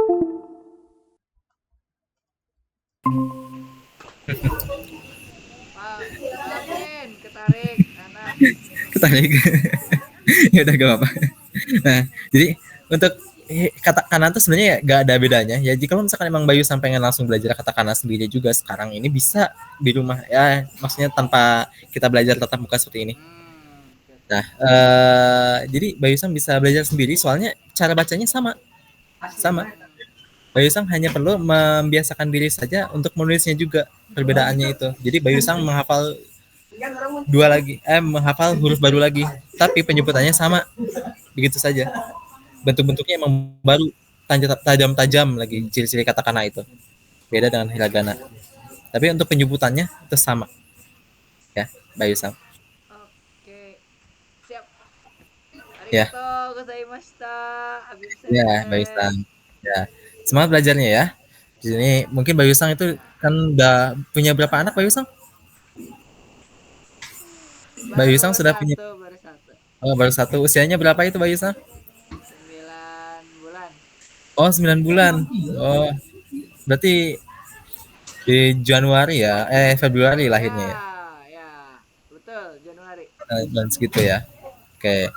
[SPEAKER 2] Maafin, ketarik anak.
[SPEAKER 1] Ketarik. Ya udah gak apa-apa. Nah, jadi untuk katakana itu sebenarnya gak ada bedanya ya. Jika kalau misalkan emang Bayu sampai langsung belajar katakana sendiri juga sekarang ini bisa di rumah ya, maksudnya tanpa kita belajar tatap muka seperti ini. Nah, jadi Bayu Sang bisa belajar sendiri soalnya cara bacanya sama. Bayu Sang hanya perlu membiasakan diri saja untuk menulisnya juga, perbedaannya itu. Jadi Bayu Sang menghafal menghafal huruf baru lagi, tapi penyebutannya sama, begitu saja. Bentuk-bentuknya emang baru, tajam-tajam lagi ciri-ciri katakana itu. Beda dengan hiragana. Tapi untuk penyebutannya itu sama. Ya, Bayu Sang.
[SPEAKER 2] Oke. Siap.
[SPEAKER 1] Ya.
[SPEAKER 2] Arigatou gozaimashita.
[SPEAKER 1] Ya, Bayu Sang. Ya. Semangat belajarnya ya. Di sini mungkin Bayu Sang itu kan udah punya berapa anak Bayu Sang? Bayu Sang sudah punya
[SPEAKER 2] baru satu.
[SPEAKER 1] Oh, baru satu. Usianya berapa itu Bayu Sang?
[SPEAKER 2] 9 bulan.
[SPEAKER 1] Oh, 9 bulan. Oh. Berarti di Januari ya, Februari lahirnya ya.
[SPEAKER 2] Ya, betul, Januari.
[SPEAKER 1] Bulan segitu ya. Oke.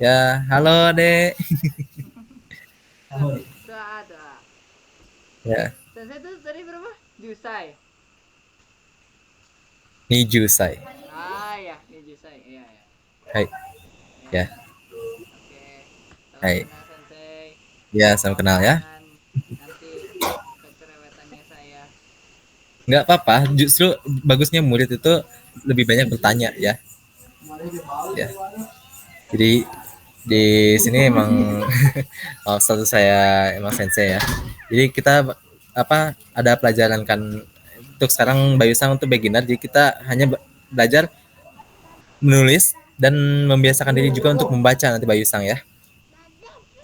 [SPEAKER 1] Ya, halo Dek.
[SPEAKER 2] Itu ada.
[SPEAKER 1] Ya.
[SPEAKER 2] Sensei itu tadi berapa? Jusai.
[SPEAKER 1] Nijusai.
[SPEAKER 2] Ya, ini Jusai. Iya, ya.
[SPEAKER 1] Hai. Ya.
[SPEAKER 2] Oke.
[SPEAKER 1] Hai.
[SPEAKER 2] Salam kenal, Sensei.
[SPEAKER 1] Ya, salam kenal ya.
[SPEAKER 2] Nanti kecerewetannya saya.
[SPEAKER 1] Nggak apa-apa, justru bagusnya murid itu lebih banyak bertanya ya. Ya. Jadi di sini emang status saya emang sensei ya. Jadi kita ada pelajaran kan untuk sekarang Bayu Sang untuk beginner, jadi kita hanya belajar menulis dan membiasakan diri juga untuk membaca nanti Bayu Sang ya.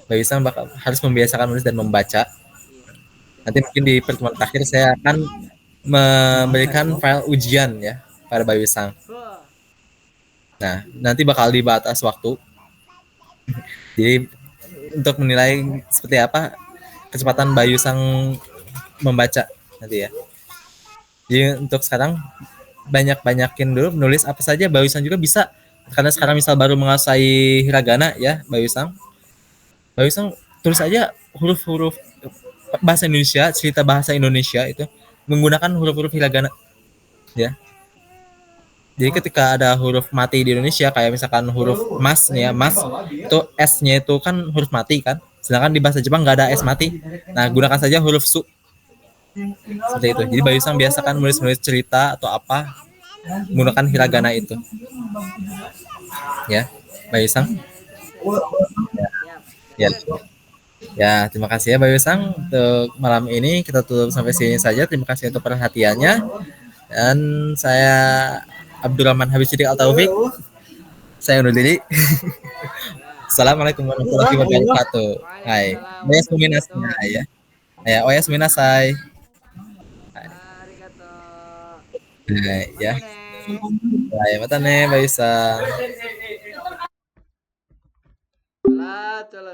[SPEAKER 1] Bayu Sang harus membiasakan menulis dan membaca. Nanti mungkin di pertemuan terakhir saya akan memberikan file ujian ya pada Bayu Sang. Nah, nanti bakal dibatas waktu. Jadi untuk menilai seperti apa kecepatan Bayu Sang membaca nanti ya. Jadi untuk sekarang banyakin dulu menulis apa saja. Bayu Sang juga bisa karena sekarang misal baru menguasai hiragana ya, Bayu Sang. Bayu Sang tulis aja huruf-huruf bahasa Indonesia, cerita bahasa Indonesia itu menggunakan huruf-huruf hiragana ya. Jadi ketika ada huruf mati di Indonesia kayak misalkan huruf mas nih ya, mas itu S-nya itu kan huruf mati kan. Sedangkan di bahasa Jepang nggak ada S mati. Nah, gunakan saja huruf su. Seperti itu. Jadi Bayu Sang biasakan menulis cerita atau apa menggunakan hiragana itu. Ya, Bayu Sang. Ya. Ya, terima kasih ya Bayu Sang untuk malam ini kita tutup sampai sini saja. Terima kasih untuk perhatiannya. Dan saya Abdurrahman Habib Siddiq Al Taufik. Saya undur diri. Assalamualaikum warahmatullahi wabarakatuh. Hai. Oyas minasai ya. Ya, oyas minasai.
[SPEAKER 2] Arigato.
[SPEAKER 1] Hai, ya.
[SPEAKER 2] Mata
[SPEAKER 1] Hai, mata ne Bayu Sang.
[SPEAKER 2] Lah, cola.